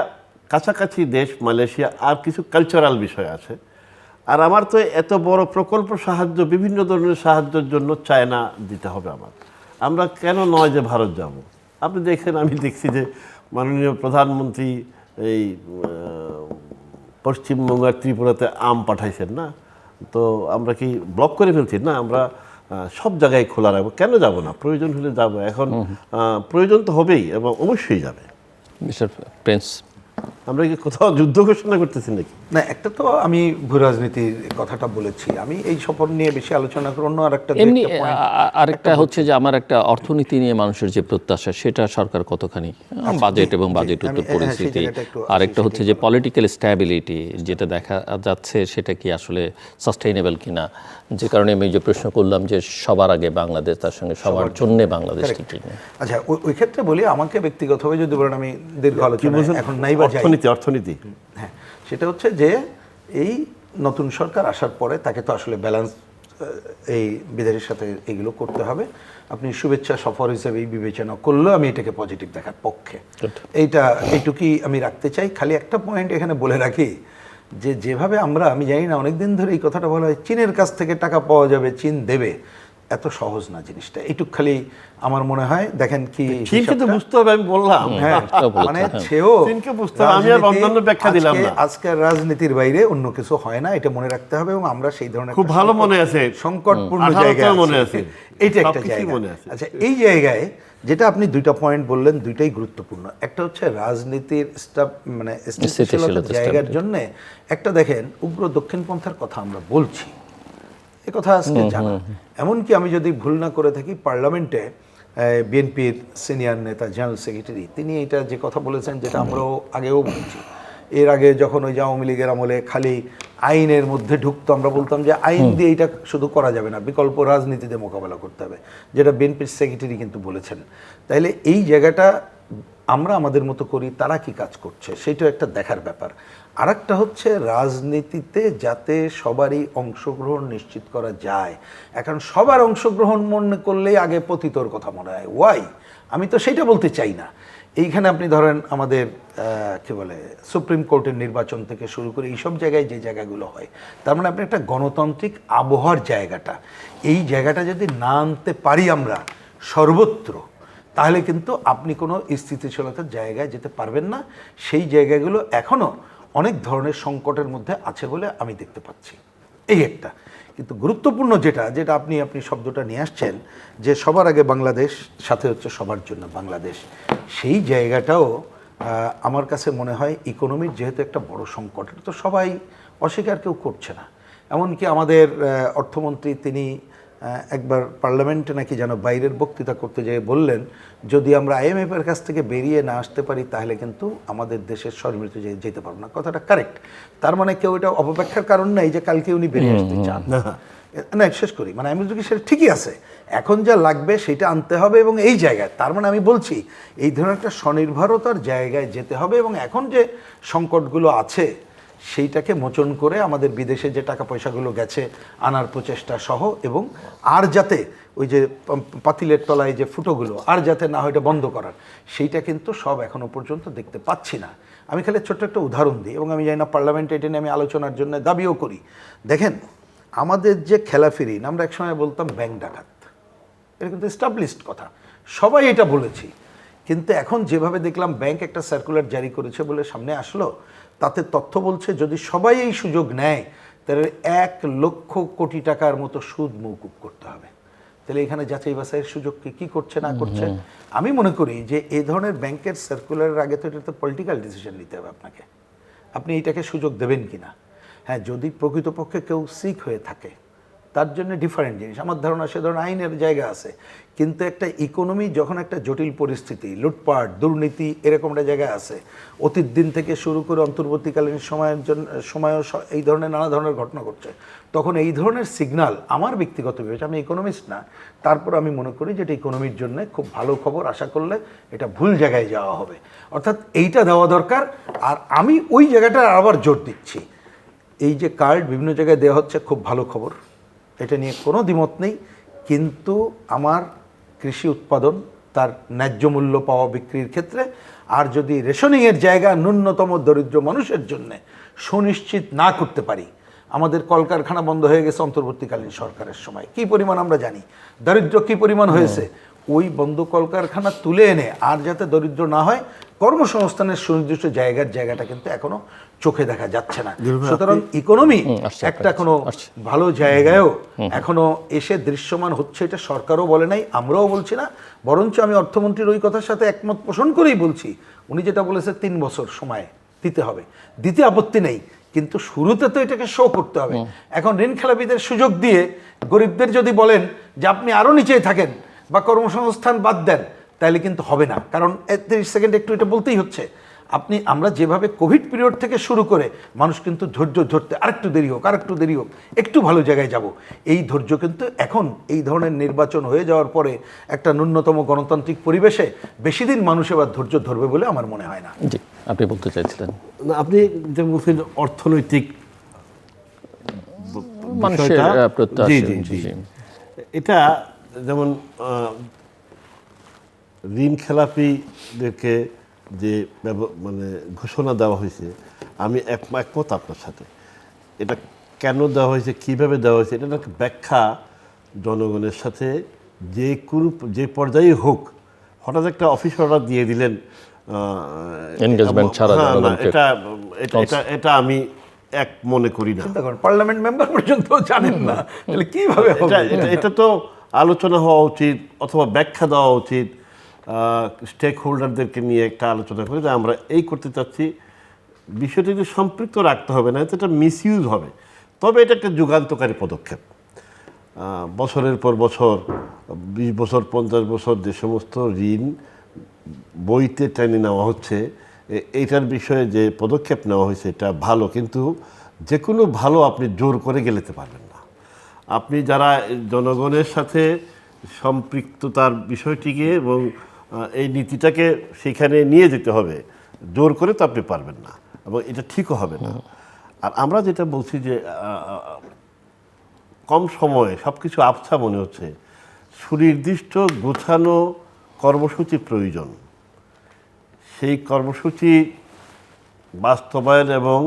কাছাকাছি দেশ মালয়েশিয়া, আর কিছু কালচারাল বিষয় আছে। আর আমার তো এত বড় প্রকল্প সাহায্য, বিভিন্ন ধরনের সাহায্যের জন্য চায়না দিতে হবে আমরা কেন নয় যে ভারত যাব? আপনি দেখেন, আমি দেখছি যে মাননীয় প্রধানমন্ত্রী এই পশ্চিমবঙ্গ আর ত্রিপুরাতে আম পাঠাইছেন না, তো আমরা কি ব্লক করে ফেলছি? না, আমরা সব জায়গায় খোলা রাখবো। কেন যাব না? প্রয়োজন হলে যাব। এখন প্রয়োজন তো হবেই এবং অবশ্যই যাবে। মিস্টার প্রিন্স, আমরা কি কোথাও যুদ্ধ ঘোষণা করতেছি নাকি? না, একটা তো আমি ভূ রাজনীতির কথাটা বলেছি, আমি এই সফর নিয়ে বেশি আলোচনা করব। অন্য আরেকটা এমনি আরেকটা হচ্ছে যে আমার একটা অর্থনীতি নিয়ে মানুষের যে প্রত্যাশা, সেটা সরকার কতখানি, বাজেট এবং বাজেট উত্তর পরিস্থিতি, আরেকটা হচ্ছে যে পলিটিক্যাল স্ট্যাবিলিটি যেটা দেখা যাচ্ছে সেটা কি আসলে সাস্টেইনেবল কিনা, যে কারণে আমি যে প্রশ্ন করলাম যে সবার আগে বাংলাদেশ, তার সঙ্গে সবার জন্য বাংলাদেশ ঠিক কিনা। আচ্ছা, ওই ক্ষেত্রে বলি, আমাকে ব্যক্তিগতভাবে যদি বলেন, আমি দীর্ঘ আলোচনা এখন নাই বা যাই। অর্থনীতি হ্যাঁ, সেটা হচ্ছে যে এই নতুন সরকার আসার পরে তাকে তো আসলে ব্যালেন্স এই বিদেশের সাথে এগুলো করতে হবে। আপনি শুভেচ্ছা সফর হিসেবে এই বিবেচনা করলেও আমি এটাকে পজিটিভ দেখার পক্ষে। এইটুকুই আমি রাখতে চাই। খালি একটা পয়েন্ট এখানে বলে রাখি, যে যেভাবে আমি জানি না, অনেকদিন ধরে এই কথাটা বলা হয় চীনের কাছ থেকে টাকা পাওয়া যাবে, চীন দেবে, এত সহজ না জিনিসটা। এইটুক খালি আমার মনে হয়, দেখেন কি চীনকে বুঝতে হবে, আমি বললাম। হ্যাঁ, মানে সেও চীনকে বুঝতে হবে, আমি আর অন্যান্য ব্যাখ্যা দিলাম না। আজকের রাজনীতির বাইরে অন্য কিছু হয় না, এটা মনে রাখতে হবে। এবং আমরা সেই ধরনের খুব ভালো মনে আছে, সংকটপূর্ণ জায়গায় মনে আছে, এইটা একটা জায়গা। আচ্ছা, এই জায়গায় যেটা আপনি দুইটা পয়েন্ট বললেন, দুইটাই গুরুত্বপূর্ণ। একটা হচ্ছে রাজনীতির মানে স্থিতিশীলতার জায়গার জন্য একটা, দেখেন, উগ্র দক্ষিণপন্থার কথা আমরা বলছি, এ কথা আজকে জানা। এমনকি আমি যদি ভুল না করে থাকি, পার্লামেন্টে বিএনপির সিনিয়র নেতা জেনারেল সেক্রেটারি তিনি এটা যে কথা বলেছেন, যেটা আমরাও আগেও বলছি। এর আগে যখন ওই যে আওয়ামী লীগের আমলে খালি আইনের মধ্যে ঢুকতো, আমরা বলতাম যে আইন দিয়ে এটা শুধু করা যাবে না, বিকল্প রাজনীতিতে মোকাবেলা করতে হবে, যেটা বিএনপির সেক্রেটারি কিন্তু বলেছেন। তাইলে এই জায়গাটা আমরা আমাদের মতো করি, তারা কি কাজ করছে সেটাও একটা দেখার ব্যাপার। আর একটা হচ্ছে রাজনীতিতে যাতে সবারই অংশগ্রহণ নিশ্চিত করা যায়। এখন সবার অংশগ্রহণ মনে করলেই আগে পতিতর কথা মনে হয়। ওয়াই? আমি তো সেটা বলতে চাই না। এইখানে আপনি ধরেন আমাদের কি বলে সুপ্রিম কোর্টের নির্বাচন থেকে শুরু করে এইসব জায়গায় যে জায়গাগুলো হয়, তার মানে আপনি একটা গণতান্ত্রিক আবহাওয়ার জায়গাটা, এই জায়গাটা যদি না আনতে পারি আমরা সর্বত্র, তাহলে কিন্তু আপনি কোনো স্থিতিশীলতার জায়গায় যেতে পারবেন না। সেই জায়গাগুলো এখনও অনেক ধরনের সংকটের মধ্যে আছে বলে আমি দেখতে পাচ্ছি। এই একটা কিন্তু গুরুত্বপূর্ণ যেটা আপনি শব্দটা নিয়ে আসছেন, যে সবার আগে বাংলাদেশ, সাথে হচ্ছে সবার জন্য বাংলাদেশ, সেই জায়গাটাও আমার কাছে মনে হয় ইকোনমির যেহেতু একটা বড় সংকট, এটা তো সবাই অস্বীকার কেউ করছে না। এমনকি আমাদের অর্থমন্ত্রী তিনি একবার পার্লামেন্টে নাকি যেন বাইরের বক্তৃতা করতে যেয়ে বললেন, যদি আমরা IMF-এর কাছ থেকে বেরিয়ে না আসতে পারি তাহলে কিন্তু আমাদের দেশের স্বনির্মিত যেতে পারবো না। কথাটা কারেক্ট। তার মানে কেউ এটা অপব্যাখ্যার কারণ নাই যে কালকে উনি বেরিয়ে আসতে চান না। শেষ করি, মানে আমি যদি সেটা ঠিকই আছে, এখন যা লাগবে সেটা আনতে হবে। এবং এই জায়গায় তার মানে আমি বলছি এই ধরনের একটা স্বনির্ভরতার জায়গায় যেতে হবে। এবং এখন যে সংকটগুলো আছে সেইটাকে মোচন করে আমাদের বিদেশে যে টাকা পয়সাগুলো গেছে আনার প্রচেষ্টা সহ, এবং আর যাতে ওই যে পাতিলের তলায় যে ফুটোগুলো আর যাতে না হয় এটা বন্ধ করার, সেইটা কিন্তু সব এখনও পর্যন্ত দেখতে পাচ্ছি না। আমি খালি ছোট্ট একটা উদাহরণ দিই, এবং আমি জানি না পার্লামেন্টে এটা নিয়ে আমি আলোচনার জন্য দাবিও করি। দেখেন, আমাদের যে খেলাফিরিন, আমরা একসময় বলতাম ব্যাংক ডাকাত, এটা কিন্তু এস্টাবলিশড কথা, সবাই এটা বলেছি। কিন্তু এখন যেভাবে দেখলাম ব্যাংক একটা সার্কুলার জারি করেছে বলে সামনে আসলো, তাতে তথ্য বলছে যদি সবাই এই সুযোগ নেয় তাহলে 1 লক্ষ কোটি টাকার মতো সুদ মওকুফ করতে হবে। তাহলে এখানে যাচাই বাছাইয়ের সুযোগ কি করছে না করছে। আমি মনে করি যে এই ধরনের ব্যাংকের সার্কুলারের আগে তো এটা তো পলিটিক্যাল ডিসিশন নিতে হবে আপনাকে, আপনি এইটাকে সুযোগ দেবেন কিনা। হ্যাঁ, যদি প্রকৃতপক্ষে কেউ সিক হয়ে থাকে তার জন্য ডিফারেন্ট জিনিস। আমার ধারণা সে ধরনের আইনের জায়গা আছে, কিন্তু একটা ইকোনমি যখন একটা জটিল পরিস্থিতি, লুটপাট, দুর্নীতি এরকম একটা জায়গায় আছে, অতীত দিন থেকে শুরু করে অন্তর্বর্তীকালীন সময়ও এই ধরনের নানা ধরনের ঘটনা ঘটছে, তখন এই ধরনের সিগন্যাল আমার ব্যক্তিগত বিবেচনা, আমি ইকোনমিস্ট না, তারপর আমি মনে করি যে এটা ইকোনমির জন্য খুব ভালো খবর। আশা করলে এটা ভুল জায়গায় যাওয়া হবে, অর্থাৎ এইটা দেওয়া দরকার। আর আমি ওই জায়গাটা আবার জোর দিচ্ছি, এই যে কার্ড বিভিন্ন জায়গায় দেওয়া হচ্ছে খুব ভালো খবর, এটা নিয়ে কোনো দ্বিমত নেই, কিন্তু আমার কৃষি উৎপাদন তার ন্যায্য মূল্য পাওয়া বিক্রির ক্ষেত্রে, আর যদি রেশনিংয়ের জায়গা ন্যূনতম দরিদ্র মানুষের জন্য সুনিশ্চিত না করতে পারি, আমাদের কলকারখানা বন্ধ হয়ে গেছে অন্তর্বর্তীকালীন সরকারের সময়, কি পরিমাণ আমরা জানি, দারিদ্র্য কি পরিমাণ হয়েছে, ওই বন্ধ কলকারখানা তুলে এনে আর যাতে দরিদ্র না হয়, কর্মসংস্থানের সুনির্দিষ্ট জায়গাটা কিন্তু এখনো চোখে দেখা যাচ্ছে না। সুতরাং ইকোনমি একটা কোনো ভালো জায়গায়ও এখনো এসে দৃশ্যমান হচ্ছে, এটা সরকারও বলে নাই, আমরাও বলছি না, বরঞ্চ আমি অর্থমন্ত্রীর ওই কথার সাথে একমত পোষণ করেই বলছি, উনি যেটা বলেছে 3 বছর সময় দিতে হবে, দিতে আপত্তি নেই, কিন্তু শুরুতে তো এটাকে শো করতে হবে। এখন ঋণ খেলাপিদের সুযোগ দিয়ে গরিবদের যদি বলেন যে আপনি আরও নিচেই থাকেন বা কর্মসংস্থান বাদ দেন, তাহলে কিন্তু হবে না। কারণ 30 সেকেন্ড একটু এটা বলতেই হচ্ছে, আমরা যেভাবে কোভিড পিরিয়ড থেকে শুরু করে মানুষ কিন্তু ধৈর্য ধরতে আরেকটু দেরি হোক, একটু ভালো জায়গায় যাব, এই ধৈর্য কিন্তু এখন এই ধরনের নির্বাচন হয়ে যাওয়ার পরে একটা ন্যূনতম গণতান্ত্রিক পরিবেশে বেশি দিন মানুষ এবার ধৈর্য ধরবে বলে আমার মনে হয় না। জি, আপনি বলতে চাইছিলেন? না, আপনি যে বলছেন অর্থনৈতিক মানুষের প্রত্যাশা, জি জি জি, এটা যেমন ঋণ খেলাপিদেরকে যে মানে ঘোষণা দেওয়া হয়েছে, আমি একমত আপনার সাথে। এটা কেন দেওয়া হয়েছে, কীভাবে দেওয়া হয়েছে, এটা একটা ব্যাখ্যা জনগণের সাথে যে পর্যায়ে হোক, হঠাৎ একটা অফিস অর্ডার দিয়ে দিলেন, এনগেজমেন্ট ছাড়া এটা আমি এক মনে করি না। পার্লামেন্ট মেম্বার পর্যন্ত জানেন না, তাহলে কিভাবে হবে? এটা তো আলোচনা হওয়া উচিত, অথবা ব্যাখ্যা দেওয়া উচিত, স্টেক হোল্ডারদেরকে নিয়ে একটা আলোচনা করে যে আমরা এই করতে চাচ্ছি, বিষয়টিকে সম্পৃক্ত রাখতে হবে, না এটা মিসইউজ হবে। তবে এটা একটা যুগান্তকারী পদক্ষেপ। বছরের পর বছর, 20 বছর 50 বছর যে সমস্ত ঋণ বইতে টেনে নেওয়া হচ্ছে, এইটার বিষয়ে যে পদক্ষেপ নেওয়া হয়েছে এটা ভালো, কিন্তু যে কোনো ভালো আপনি জোর করে গেলেতে পারবেন না। আপনি যারা জনগণের সাথে সম্পৃক্ততার বিষয়টিকে এবং এই নীতিটাকে সেখানে নিয়ে যেতে হবে, জোর করে তো আপনি পারবেন না, এবং এটা ঠিকও হবে না। আর আমরা যেটা বলছি যে কম সময়ে সব কিছু আবছা মনে হচ্ছে, সুনির্দিষ্ট গোছানো কর্মসূচি প্রয়োজন। সেই কর্মসূচি বাস্তবায়ন এবং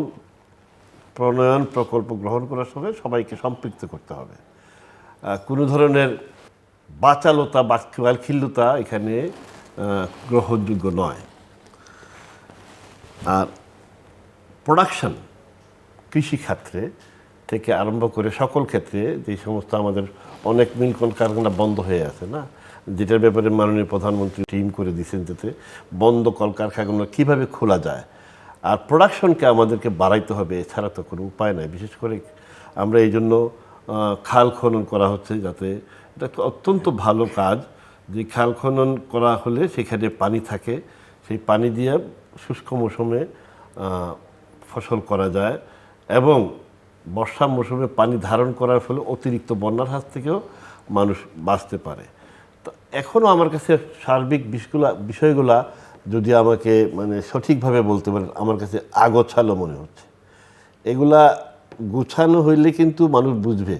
প্রণয়ন প্রকল্প গ্রহণ করার সময় সবাইকে সম্পৃক্ত করতে হবে। কোনো ধরনের বাচালতা বা খিল্লতা এখানে গ্রহণযোগ্য নয়। আর প্রোডাকশন, কৃষিক্ষেত্রে থেকে আরম্ভ করে সকল ক্ষেত্রে যে সমস্ত আমাদের অনেক মিল কলকারখানা বন্ধ হয়ে আছে না, যেটার ব্যাপারে মাননীয় প্রধানমন্ত্রী টিম করে দিয়েছেন, যাতে বন্ধ কলকারখানাগুলো কীভাবে খোলা যায়। আর প্রোডাকশনকে আমাদেরকে বাড়াইতে হবে, এছাড়া তো কোনো উপায় নাই। বিশেষ করে আমরা এই জন্য খাল খনন করা হচ্ছে, যাতে এটা একটা অত্যন্ত ভালো কাজ, যে খাল খনন করা হলে সেখানে পানি থাকে, সেই পানি দিয়ে শুষ্ক মৌসুমে ফসল করা যায়, এবং বর্ষা মৌসুমে পানি ধারণ করার ফলে অতিরিক্ত বন্যার হাত থেকেও মানুষ বাঁচতে পারে। তো এখনও আমার কাছে সার্বিক বিষয়গুলা যদি আমাকে মানে সঠিকভাবে বলতে পারেন, আমার কাছে আগোছালো মনে হচ্ছে। এগুলা গুছানো হইলে কিন্তু মানুষ বুঝবে,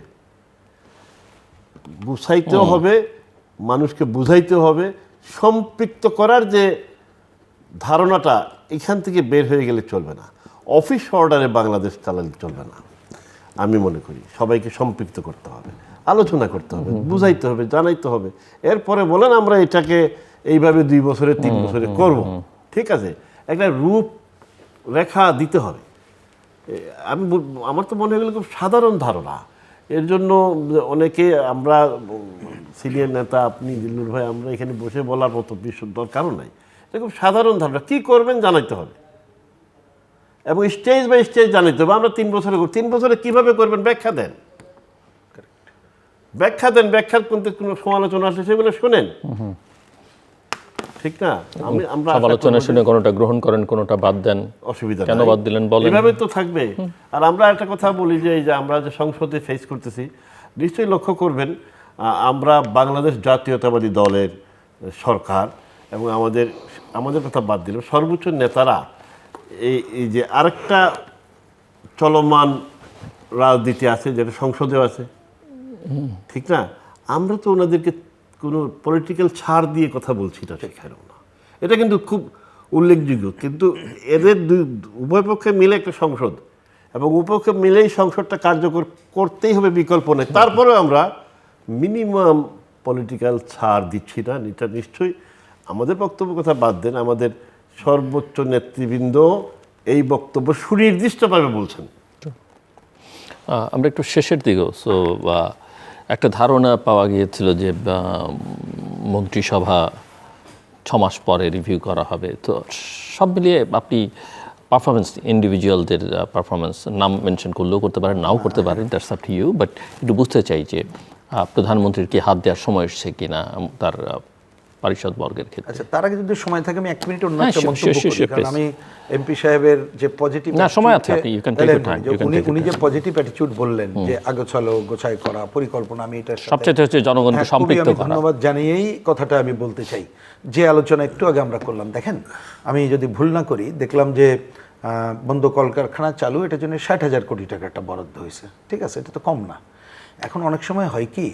বুঝাইতেও হবে, মানুষকে বুঝাইতে হবে। সম্পৃক্ত করার যে ধারণাটা এখান থেকে বের হয়ে গেলে চলবে না। অফিস অর্ডারে বাংলাদেশ চালালে চলবে না। আমি মনে করি সবাইকে সম্পৃক্ত করতে হবে, আলোচনা করতে হবে, বুঝাইতে হবে, জানাইতে হবে। এরপরে বলেন আমরা এটাকে এইভাবে 2 বছরে 3 বছরে করব, ঠিক আছে, একটা রূপ রেখা দিতে হবে। আমার তো মনে হলো খুব সাধারণ ধারণা। এর জন্য অনেকে, আমরা সিনিয়র নেতা, আপনি দিল্লুর ভাই, আমরা এখানে বসে বলার মতো দরকারও নাই। এটা খুব সাধারণ ধারণা। কী করবেন জানাইতে হবে, এবং স্টেজ বাই স্টেজ জানাইতে হবে। আমরা 3 বছরে কীভাবে করবেন ব্যাখ্যা দেন। ব্যাখ্যা দেন, ব্যাখ্যার কিন্তু কোনো সমালোচনা আসলে সেগুলো শোনেন, ঠিক না? আমরা সমালোচনা শুনে কোনোটা গ্রহণ করেন, কোনোটা বাদ দেন, অসুবিধা কেন নাই। বাদ দিলেন বলেন। এভাবে তো থাকবে। আর আমরা একটা কথা বলি যে এই যে আমরা যে সংসদে ফেস করতেছি, নিশ্চয়ই লক্ষ্য করবেন আমরা বাংলাদেশ জাতীয়তাবাদী দলের সরকার এবং আমাদের কথা বাদ দিলাম, সর্বোচ্চ নেতারা এই যে আরেকটা চলমান রাজনীতি আছে যেটা সংসদেও আছে, ঠিক না? আমরা তো ওনাদেরকে কোনো পলিটিক্যাল ছাড় দিয়ে কথা বলছি না, সেখানেও না। এটা কিন্তু খুব উল্লেখযোগ্য। কিন্তু এদের উভয় পক্ষে মিলে একটা সংসদ, এবং উভয়পক্ষে মিলেই সংসদটা কার্যকর করতেই হবে, বিকল্প নেই। তারপরেও আমরা মিনিমাম পলিটিক্যাল ছাড় দিচ্ছি না। এটা নিশ্চয়ই আমাদের বক্তব্য কথা বাদ দেন, আমাদের সর্বোচ্চ নেতৃবৃন্দ এই বক্তব্য সুনির্দিষ্টভাবে বলছেন। আমরা একটু শেষের দিকেও একটা ধারণা পাওয়া গিয়েছিল যে মন্ত্রিসভা 6 মাস পরে রিভিউ করা হবে। তো সব মিলিয়ে আপনি পারফরমেন্স, ইন্ডিভিজুয়ালদের পারফরমেন্স নাম মেনশন করলেও করতে পারেন, নাও করতে পারেন, that's up to you, but একটু বুঝতে চাই যে প্রধানমন্ত্রীর কি হাত দেওয়ার সময় এসছে কিনা তার পরিষদ বর্গের ক্ষেত্রে। আচ্ছা, তার আগে যদি সময় থাকে আমি 1 মিনিট অন্য হ্যাঁ, একটা মন্তব্য sure, করি, কারণ আমি এমপি সাহেবের যে পজিটিভ, না সময় আছে, আপনি you can take your time, you can take উনি যে পজিটিভ অ্যাটিটিউড বললেন যে আগোছালো গোছাই করা পরিকল্পনা, আমি এটা সবচেয়ে হচ্ছে জনগণকে সম্পৃক্ত করা। ধন্যবাদ জানিয়েই কথাটা আমি বলতে চাই। যে আলোচনা একটু আগে আমরা করলাম, দেখেন আমি যদি ভুল না করি, দেখলাম যে বন্ধ কলকারখানা চালু, এটার জন্য 60,000 কোটি টাকা একটা বরাদ্দ হয়েছে, ঠিক আছে? এটা তো কম না। এখন অনেক সময় হয় কি,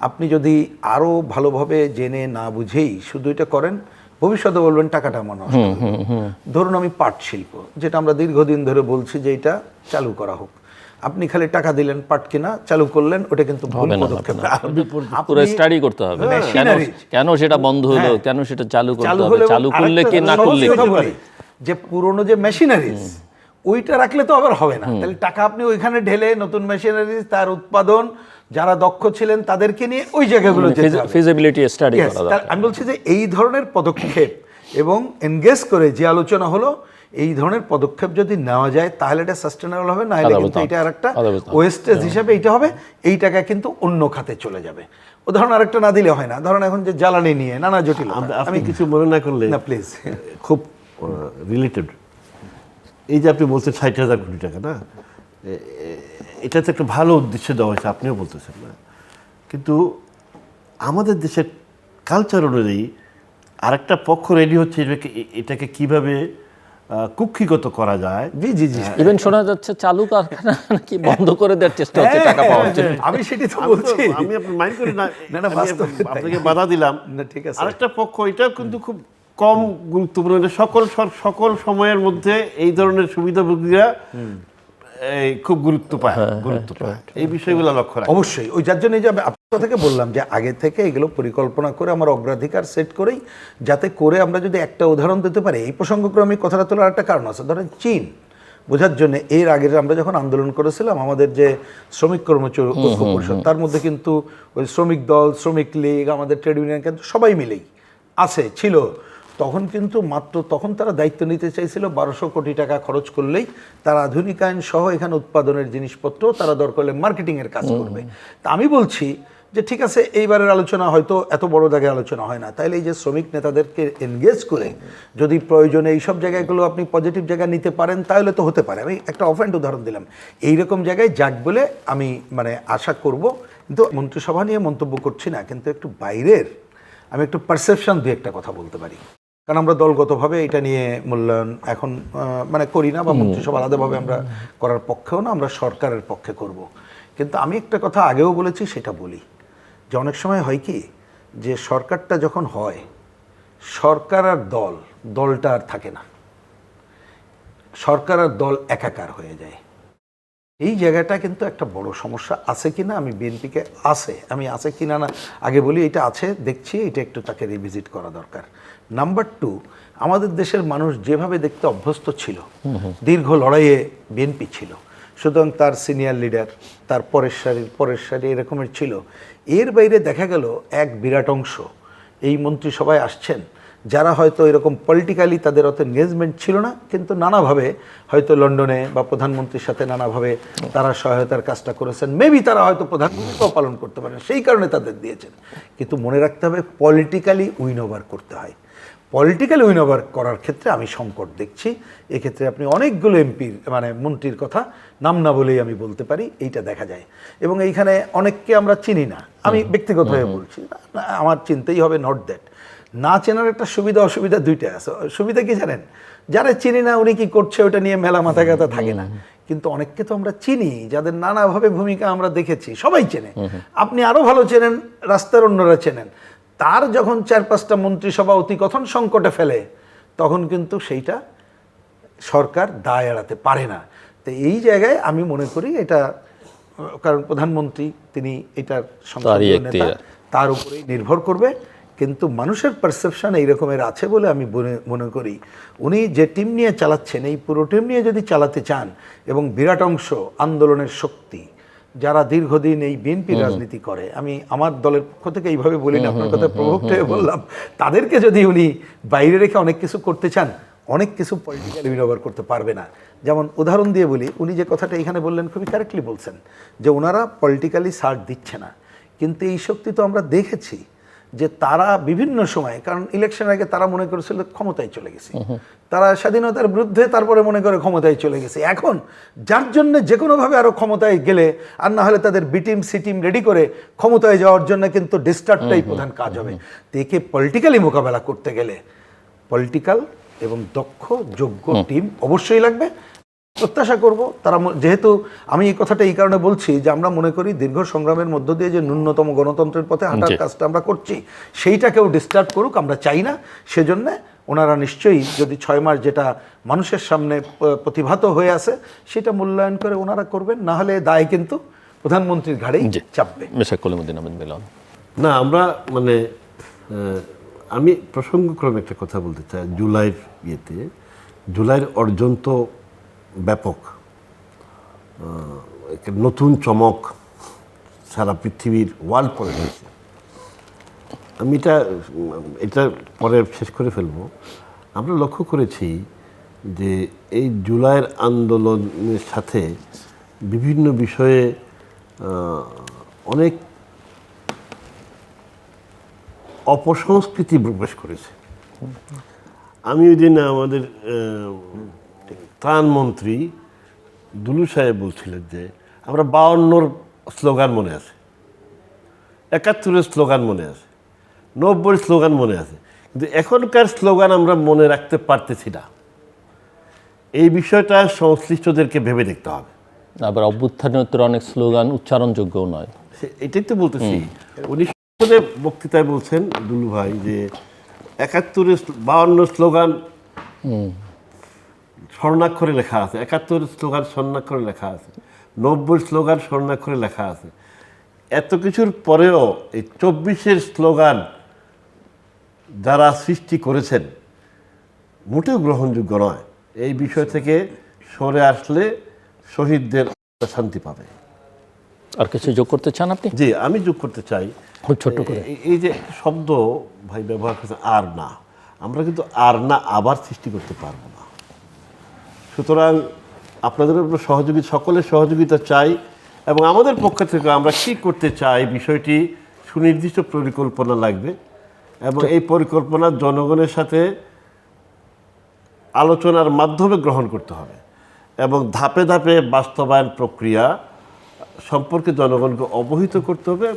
আপনি যদি আরও ভালোভাবে জেনে না বুঝেই শুধু এটা করেন, ভবিষ্যতে বলবেন টাকাটা আমার নষ্ট হলো। ধরুন আমি পাট শিল্প, যেটা আমরা দীর্ঘদিন ধরে বলছি যে এটা চালু করা হোক, আপনি খালি টাকা দিলেন, পাট কিনা চালু করলেন, ওটা কিন্তু ভুল পদক্ষেপ। পুরো স্টাডি করতে হবে, কেন সেটা বন্ধ হলো, কেন সেটা চালু করতে হবে, চালু করলে কি না করলে কি। যে পুরনো যে মেশিনারিজ ওইটা রাখলে তো আবার হবে না, তাহলে টাকা আপনি ওইখানে ঢেলে নতুন মেশিনারিজ, তার উৎপাদন, যারা দক্ষ ছিলেন তাদেরকে নিয়ে ওই জায়গাগুলো যেতে হবে, ফিজিবিলিটি স্টাডি করা দরকার। আমি বলছি যে এই ধরনের পদক্ষেপ এবং এনগেজ করে যে আলোচনা হলো, এই ধরনের পদক্ষেপ যদি নেওয়া যায় তাহলে এটা সাস্টেনেবল হবে, না হলে কিন্তু এটা আরেকটা ওয়েস্টেজ হিসাবে এটা হবে, এই টাকা কিন্তু অন্য খাতে চলে যাবে। উদাহরণ আরেকটা না দিলে হয় না, ধরুন এখন যে জ্বালানি নিয়ে নানা জটিল, আমি কিছু মনে না করলে না প্লিজ, খুব রিলেটেড। এই যে আপনি বলছেন 60,000 কোটি টাকা, না এটা তো একটা ভালো উদ্দেশ্যে দেওয়া হয়েছে, আপনিও বলতেছেন না, কিন্তু আমাদের দেশের কালচার অনুযায়ী আরেকটা পক্ষ রেডি হচ্ছে এটাকে কিভাবে কুক্ষিগত করা যায়। জি জি জি, ইভেন শোনা যাচ্ছে চালু কারখানা নাকি বন্ধ করে দেওয়ার চেষ্টা হচ্ছে টাকা পাওয়ার জন্য। আমি সেটাই তো বলছি, আমি আপনার মাইন্ড করি না, না বাস্তবে আপনাকে বাধা দিলাম না, ঠিক আছে। আরেকটা পক্ষ, এটাও কিন্তু খুব কম গুরুত্বপূর্ণ, সকল সময়ের মধ্যে এই ধরনের সুবিধাভোগীরা খুব গুরুত্ব পায়। এই বিষয়গুলো লক্ষ্য রাখা অবশ্যই, ওই যার জন্য যে আপনার থেকে বললাম যে আগে থেকে এগুলো পরিকল্পনা করে আমার অগ্রাধিকার সেট করেই, যাতে করে আমরা যদি একটা উদাহরণ দিতে পারি, এই প্রসঙ্গক্রমে কথাটা তোলার একটা কারণ আছে। ধরেন চীন বোঝার জন্য এর আগে আমরা যখন আন্দোলন করেছিলাম, আমাদের যে শ্রমিক কর্মচারী ঐক্য পরিষদ, তার মধ্যে কিন্তু ওই শ্রমিক দল, শ্রমিক লীগ, আমাদের ট্রেড ইউনিয়ন কিন্তু সবাই মিলেই ছিল। তখন কিন্তু তখন তারা দায়িত্ব নিতে চাইছিল 1200 কোটি টাকা খরচ করলেই তারা আধুনিকায়ন সহ এখানে উৎপাদনের জিনিসপত্র তারা দরকার হলে মার্কেটিংয়ের কাজ করবে। তা আমি বলছি যে ঠিক আছে, এইবারের আলোচনা হয়তো এত বড় জায়গায় আলোচনা হয় না, তাইলে এই যে শ্রমিক নেতাদেরকে এনগেজ করে যদি প্রয়োজনে এইসব জায়গাগুলো আপনি পজিটিভ জায়গা নিতে পারেন, তাহলে তো হতে পারে। আমি একটা অফ হ্যান্ড উদাহরণ দিলাম, এইরকম জায়গায় যাক বলে আমি আশা করব। কিন্তু মন্ত্রিসভা নিয়ে মন্তব্য করছি না, কিন্তু একটু বাইরের আমি একটু পারসেপশন দিয়ে একটা কথা বলতে পারি, কারণ আমরা দলগতভাবে এটা নিয়ে মূল্যায়ন এখন করি না, বা মন্ত্রিসভা আলাদাভাবে আমরা করার পক্ষেও না, আমরা সরকারের পক্ষে করব। কিন্তু আমি একটা কথা আগেও বলেছি, সেটা বলি যে অনেক সময় হয় কি, যে সরকারটা যখন হয়, সরকার আর দলটা আর থাকে না, সরকার আর দল একাকার হয়ে যায়। এই জায়গাটা কিন্তু একটা বড় সমস্যা আছে কিনা, আমি বিএনপিকে আছে কিনা না আগে বলি, এটা আছে দেখছি, এটা একটু তাকে রিভিজিট করা দরকার। নাম্বার 2, আমাদের দেশের মানুষ যেভাবে দেখতে অভ্যস্ত ছিল, দীর্ঘ লড়াইয়ে বিএনপি ছিল, সুতরাং তার সিনিয়র লিডার, তার পরের সারি এরকমের ছিল। এর বাইরে দেখা গেল এক বিরাট অংশ এই মন্ত্রিসভায় আসছেন, যারা হয়তো এরকম পলিটিক্যালি তাদের অত এনগেজমেন্ট ছিল না, কিন্তু নানাভাবে হয়তো লন্ডনে বা প্রধানমন্ত্রীর সাথে নানাভাবে তারা সহায়তার কাজটা করেছেন, মেবি তারা হয়তো প্রধানমন্ত্রীও পালন করতে পারেন, সেই কারণে তাদের দিয়েছেন। কিন্তু মনে রাখতে হবে পলিটিক্যালি উইন ওভার করতে হয়। পলিটিক্যাল উইন ওভার করার ক্ষেত্রে আমি সংকট দেখছি। এক্ষেত্রে আপনি অনেকগুলো এমপির মানে মন্ত্রীর কথা নাম না বলেই আমি বলতে পারি, এইটা দেখা যায়। এবং এইখানে অনেককে আমরা চিনি না, আমি ব্যক্তিগতভাবে বলছি, আমার চিনতেই হবে, নট দ্যাট। না চেনার একটা সুবিধা অসুবিধা দুইটা আছে। সুবিধা কি জানেন, যারা চিনি না উনি কি করছে ওটা নিয়ে মেলা মাথা ব্যথা থাকে না। কিন্তু অনেককে তো আমরা চিনি, যাদের নানাভাবে ভূমিকা আমরা দেখেছি, সবাই চেনে। আপনি আরো ভালো চেনেন, রাস্তার অন্যরা চেনেন। তার যখন 4-5টা মন্ত্রিসভা অতিকথন সংকটে ফেলে, তখন কিন্তু সেইটা সরকার দায় এড়াতে পারে না। তো এই জায়গায় আমি মনে করি এটা, কারণ প্রধানমন্ত্রী তিনি এটার সংসদীয় নেতা, তার উপরেই নির্ভর করবে। কিন্তু মানুষের পারসেপশন এই রকমের আছে বলে আমি মনে করি উনি যে টিম নিয়ে চালাচ্ছেন, এই পুরো টিম নিয়ে যদি চালাতে চান, এবং বিরাট অংশ আন্দোলনের শক্তি যারা দীর্ঘদিন এই বিএনপি রাজনীতি করে, আমি আমার দলের পক্ষ থেকে এইভাবে বলি না, আপনার কথা প্রভুক্ত হয়ে বললাম, তাদেরকে যদি উনি বাইরে রেখে অনেক কিছু করতে চান, অনেক কিছু পলিটিক্যালি উইন করতে পারবে না। যেমন উদাহরণ দিয়ে বলি, উনি যে কথাটা এখানে বললেন খুবই কারেক্টলি বলছেন যে ওনারা পলিটিক্যালি সার্ট দিচ্ছে না, কিন্তু এই শক্তি তো আমরা দেখেছি যে তারা বিভিন্ন সময়, কারণ ইলেকশন আগে তারা মনে করেছিল ক্ষমতায় চলে গেছে, তারা স্বাধীনতার বিরুদ্ধে, তারপরে মনে করে ক্ষমতায় চলে গেছে। এখন যার জন্য যে কোনোভাবে আরও ক্ষমতায় গেলে, আর না হলে তাদের B team C team ready করে ক্ষমতায় যাওয়ার জন্য কিন্তু ডিস্টার্বটাই প্রধান কাজ হবে। তো একে পলিটিক্যালি মোকাবেলা করতে গেলে পলিটিক্যাল এবং দক্ষ যোগ্য টিম অবশ্যই লাগবে। প্রত্যাশা করব তারা, যেহেতু আমি এই কথাটা এই কারণে বলছি যে আমরা মনে করি দীর্ঘ সংগ্রামের মধ্য দিয়ে যে ন্যূনতম গণতন্ত্রের পথে হাঁটার কাজটা আমরা করছি, সেইটাকেও ডিস্টার্ব করুক আমরা চাই না। সেজন্য ওনারা নিশ্চয়ই যদি 6 মাস যেটা মানুষের সামনে প্রতিভাত হয়ে আছে সেটা মূল্যায়ন করে ওনারা করবেন, না হলে দায় কিন্তু প্রধানমন্ত্রীর ঘাড়েই চাপবে। মিস্টার কলিমুদ্দিন আহমেদ মিলন। না, আমরা মানে আমি প্রসঙ্গক্রমে একটা কথা বলতে চাই। জুলাইয়ের ইয়েতে, জুলাইয়ের অর্জন তো ব্যাপক, নতুন চমক সারা পৃথিবীর ওয়ার্ল্ড পলিটিক্সে। আমি এটা পরে শেষ করে ফেলবো। আমরা লক্ষ্য করেছি যে এই জুলাইয়ের আন্দোলনের সাথে বিভিন্ন বিষয়ে অনেক অপসংস্কৃতি প্রবেশ করেছে। আমি ওই দিন আমাদের ত্রাণমন্ত্রী দুলু সাহেব বলছিলেন যে আমরা 52-র স্লোগান মনে আছে, 71-এর স্লোগান মনে আছে, 90-এর স্লোগান মনে আছে, কিন্তু এখনকার স্লোগান আমরা মনে রাখতে পারতেছি না। এই বিষয়টা সংশ্লিষ্টদেরকে ভেবে দেখতে হবে। আবার অভ্যুত্থানোত্তর অনেক স্লোগান উচ্চারণযোগ্যও নয়, এটাই তো বলতেছি। উনি বক্তৃতায় বলছেন দুলু ভাই যে 71-এর 52 স্লোগান স্বর্ণাক্ষরে লেখা আছে, 71-এর স্লোগান স্বর্ণাক্ষরে লেখা আছে, 90-এর স্লোগান স্বর্ণাক্ষরে লেখা আছে। এত কিছুর পরেও এই 24-এর স্লোগান যারা সৃষ্টি করেছেন মোটেও গ্রহণযোগ্য নয়। এই বিষয় থেকে সরে আসলে শহীদদের শান্তি পাবে। আর কিছু যোগ করতে চান আপনি? জি, আমি যোগ করতে চাই খুব ছোট্ট করে। এই যে শব্দ ভাই ব্যবহার করছে, আর না, আমরা কিন্তু আর না আবার সৃষ্টি করতে পারবো না। সুতরাং আপনাদের সহযোগিতা, সকলের সহযোগিতা চাই, এবং আমাদের পক্ষ থেকে আমরা কী করতে চাই বিষয়টি সুনির্দিষ্ট পরিকল্পনা লাগবে, এবং এই পরিকল্পনা জনগণের সাথে আলোচনার মাধ্যমে গ্রহণ করতে হবে, এবং ধাপে ধাপে বাস্তবায়ন প্রক্রিয়া সম্পর্কে জনগণকে অবহিত করতে হবে,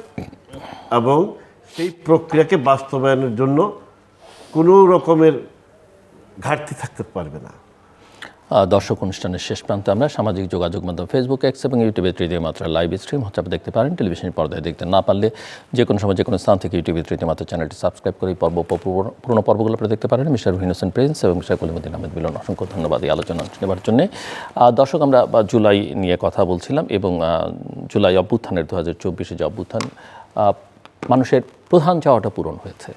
এবং সেই প্রক্রিয়াকে বাস্তবায়নের জন্য কোনো রকমের ঘাটতি থাকতে পারবে না। দর্শক, অনুষ্ঠানের শেষ প্রান্তে আমরা সামাজিক যোগাযোগ মাধ্যম ফেসবুক, এক্স এবং ইউটিউবে তৃতীয় মাত্রা লাইভ স্ট্রিম হচ্ছে, আপনি দেখতে পারেন। টেলিভিশনের পর্দায় দেখতে না পারলে যে কোনো সময় যে কোনো স্থান থেকে ইউটিউবে তৃতীয় মাত্রা চ্যানেলটি সাবস্ক্রাইব করে পুরোনো পর্বগুলো আপনি দেখতে পারেন। মিস্টার রুহিন হোসেন প্রিন্স এবং মিস্টার কলিমুদ্দিন আহমেদ মিলন, অসংখ্য ধন্যবাদ এই আলোচনা নেওয়ার জন্য। দর্শক, আমরা জুলাই নিয়ে কথা বলছিলাম, এবং জুলাই অভ্যুত্থানের 2024 যে অভ্যুত্থান, মানুষের প্রধান চাওয়াটা পূরণ হয়েছে।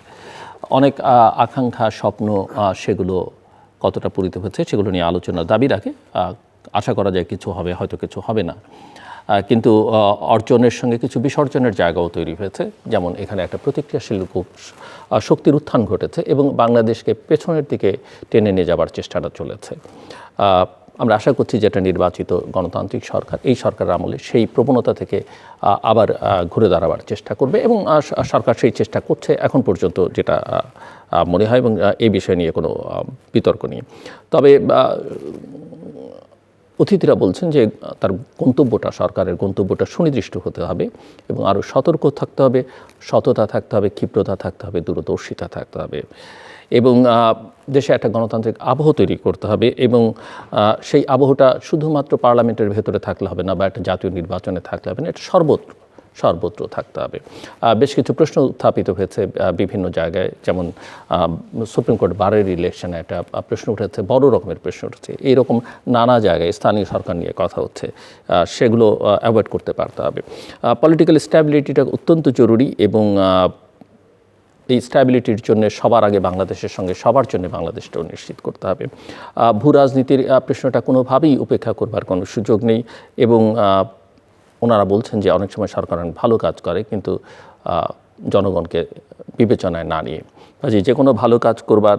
অনেক আকাঙ্ক্ষা, স্বপ্ন, সেগুলো কতটা পূরিত হচ্ছে সেগুলো নিয়ে আলোচনার দাবি রাখে। আশা করা যায় কিছু হবে, হয়তো কিছু হবে না। কিন্তু অর্জনের সঙ্গে কিছু বিসর্জনের জায়গাও তৈরি হয়েছে, যেমন এখানে একটা প্রতিক্রিয়াশীল শক্তির উত্থান ঘটেছে এবং বাংলাদেশকে পেছনের দিকে টেনে নিয়ে যাবার চেষ্টাটা চলেছে। আমরা আশা করছি যে একটা নির্বাচিত গণতান্ত্রিক সরকার এই সরকারের আমলে সেই প্রবণতা থেকে আবার ঘুরে দাঁড়াবার চেষ্টা করবে এবং সরকার সেই চেষ্টা করছে এখন পর্যন্ত, যেটা মনে হয়, এবং এই বিষয় নিয়ে কোনো বিতর্ক নেই। তবে অতিথিরা বলছেন যে তার গন্তব্যটা, সরকারের গন্তব্যটা সুনির্দিষ্ট হতে হবে এবং আরও সতর্ক থাকতে হবে, সততা থাকতে হবে, ক্ষিপ্রতা থাকতে হবে, দূরদর্শিতা থাকতে হবে এবং দেশে একটা গণতান্ত্রিক আবহ তৈরি করতে হবে এবং সেই আবহটা শুধুমাত্র পার্লামেন্টের ভেতরে থাকলে হবে না বা একটা জাতীয় নির্বাচনে থাকলে হবে না, এটা সর্বত্র থাকতে হবে। বেশ কিছু প্রশ্ন উত্থাপিত হয়েছে বিভিন্ন জায়গায়, যেমন সুপ্রিম কোর্ট বারের ইলেকশনে একটা প্রশ্ন উঠেছে, বড় রকমের প্রশ্ন উঠেছে। এইরকম নানা জায়গায় স্থানীয় সরকার নিয়ে কথা হচ্ছে, সেগুলো অ্যাভয়েড করতে পারতে হবে। পলিটিক্যাল স্ট্যাবিলিটিটা অত্যন্ত জরুরি এবং এই স্ট্যাবিলিটির জন্য সবার আগে বাংলাদেশের সঙ্গে সবার জন্য বাংলাদেশটাও নিশ্চিত করতে হবে। ভূ রাজনীতির প্রশ্নটা কোনোভাবেই উপেক্ষা করবার কোনো সুযোগ নেই এবং ওনারা বলছেন যে অনেক সময় সরকার অনেক ভালো কাজ করে কিন্তু জনগণকে বিবেচনায় না নিয়ে, যে কোনো ভালো কাজ করবার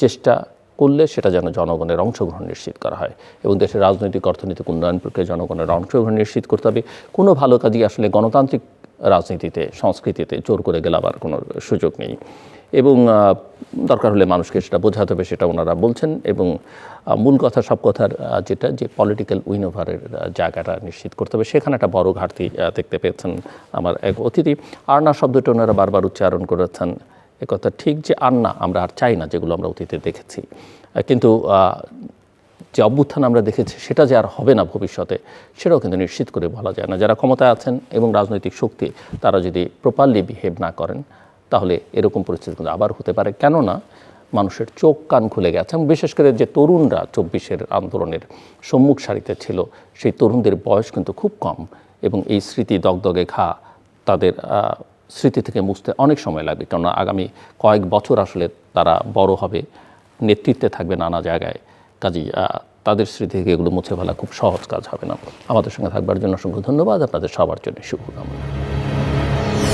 চেষ্টা করলে সেটা যেন জনগণের অংশগ্রহণ নিশ্চিত করা হয় এবং দেশের রাজনৈতিক অর্থনৈতিক উন্নয়ন প্রক্রিয়ায় জনগণের অংশগ্রহণ নিশ্চিত করতে হবে। কোনো ভালো কাজই আসলে গণতান্ত্রিক রাজনীতিতে, সংস্কৃতিতে জোর করে গেলাবার কোনো সুযোগ নেই এবং দরকার হলে মানুষকে সেটা বোঝাতে হবে, সেটা ওনারা বলছেন। এবং মূল কথা, সব কথার যেটা, যে পলিটিক্যাল উইনোভারের জায়গাটা নিশ্চিত করতে হবে, সেখানে একটা বড় ঘাটতি দেখতে পেয়েছেন আমার এক অতিথি। আরনা শব্দটা ওনারা বারবার উচ্চারণ করেছেন। একথা ঠিক যে আন্না আমরা আর চাই না, যেগুলো আমরা অতীতে দেখেছি, কিন্তু যে অভ্যুত্থান আমরা দেখেছি সেটা যে আর হবে না ভবিষ্যতে, সেটাও কিন্তু নিশ্চিত করে বলা যায় না। যারা ক্ষমতায় আছেন এবং রাজনৈতিক শক্তি, তারা যদি প্রপারলি বিহেভ না করেন তাহলে এরকম পরিস্থিতি কিন্তু আবার হতে পারে। কেননা মানুষের চোখ কান খুলে গেছে এবং বিশেষ করে যে তরুণরা 24-এর আন্দোলনের সম্মুখ সারিতে ছিল, সেই তরুণদের বয়স কিন্তু খুব কম এবং এই স্মৃতি দগদগে ঘা তাদের স্মৃতি থেকে মুছতে অনেক সময় লাগবে, কেননা আগামী কয়েক বছর আসলে তারা বড় হবে, নেতৃত্বে থাকবে নানা জায়গায়। কাজেই তাদের স্মৃতি থেকে এগুলো মুছে ফেলা খুব সহজ কাজ হবে না। আমাদের সঙ্গে থাকবার জন্য অসংখ্য ধন্যবাদ। আপনাদের সবার জন্য শুভকামনা।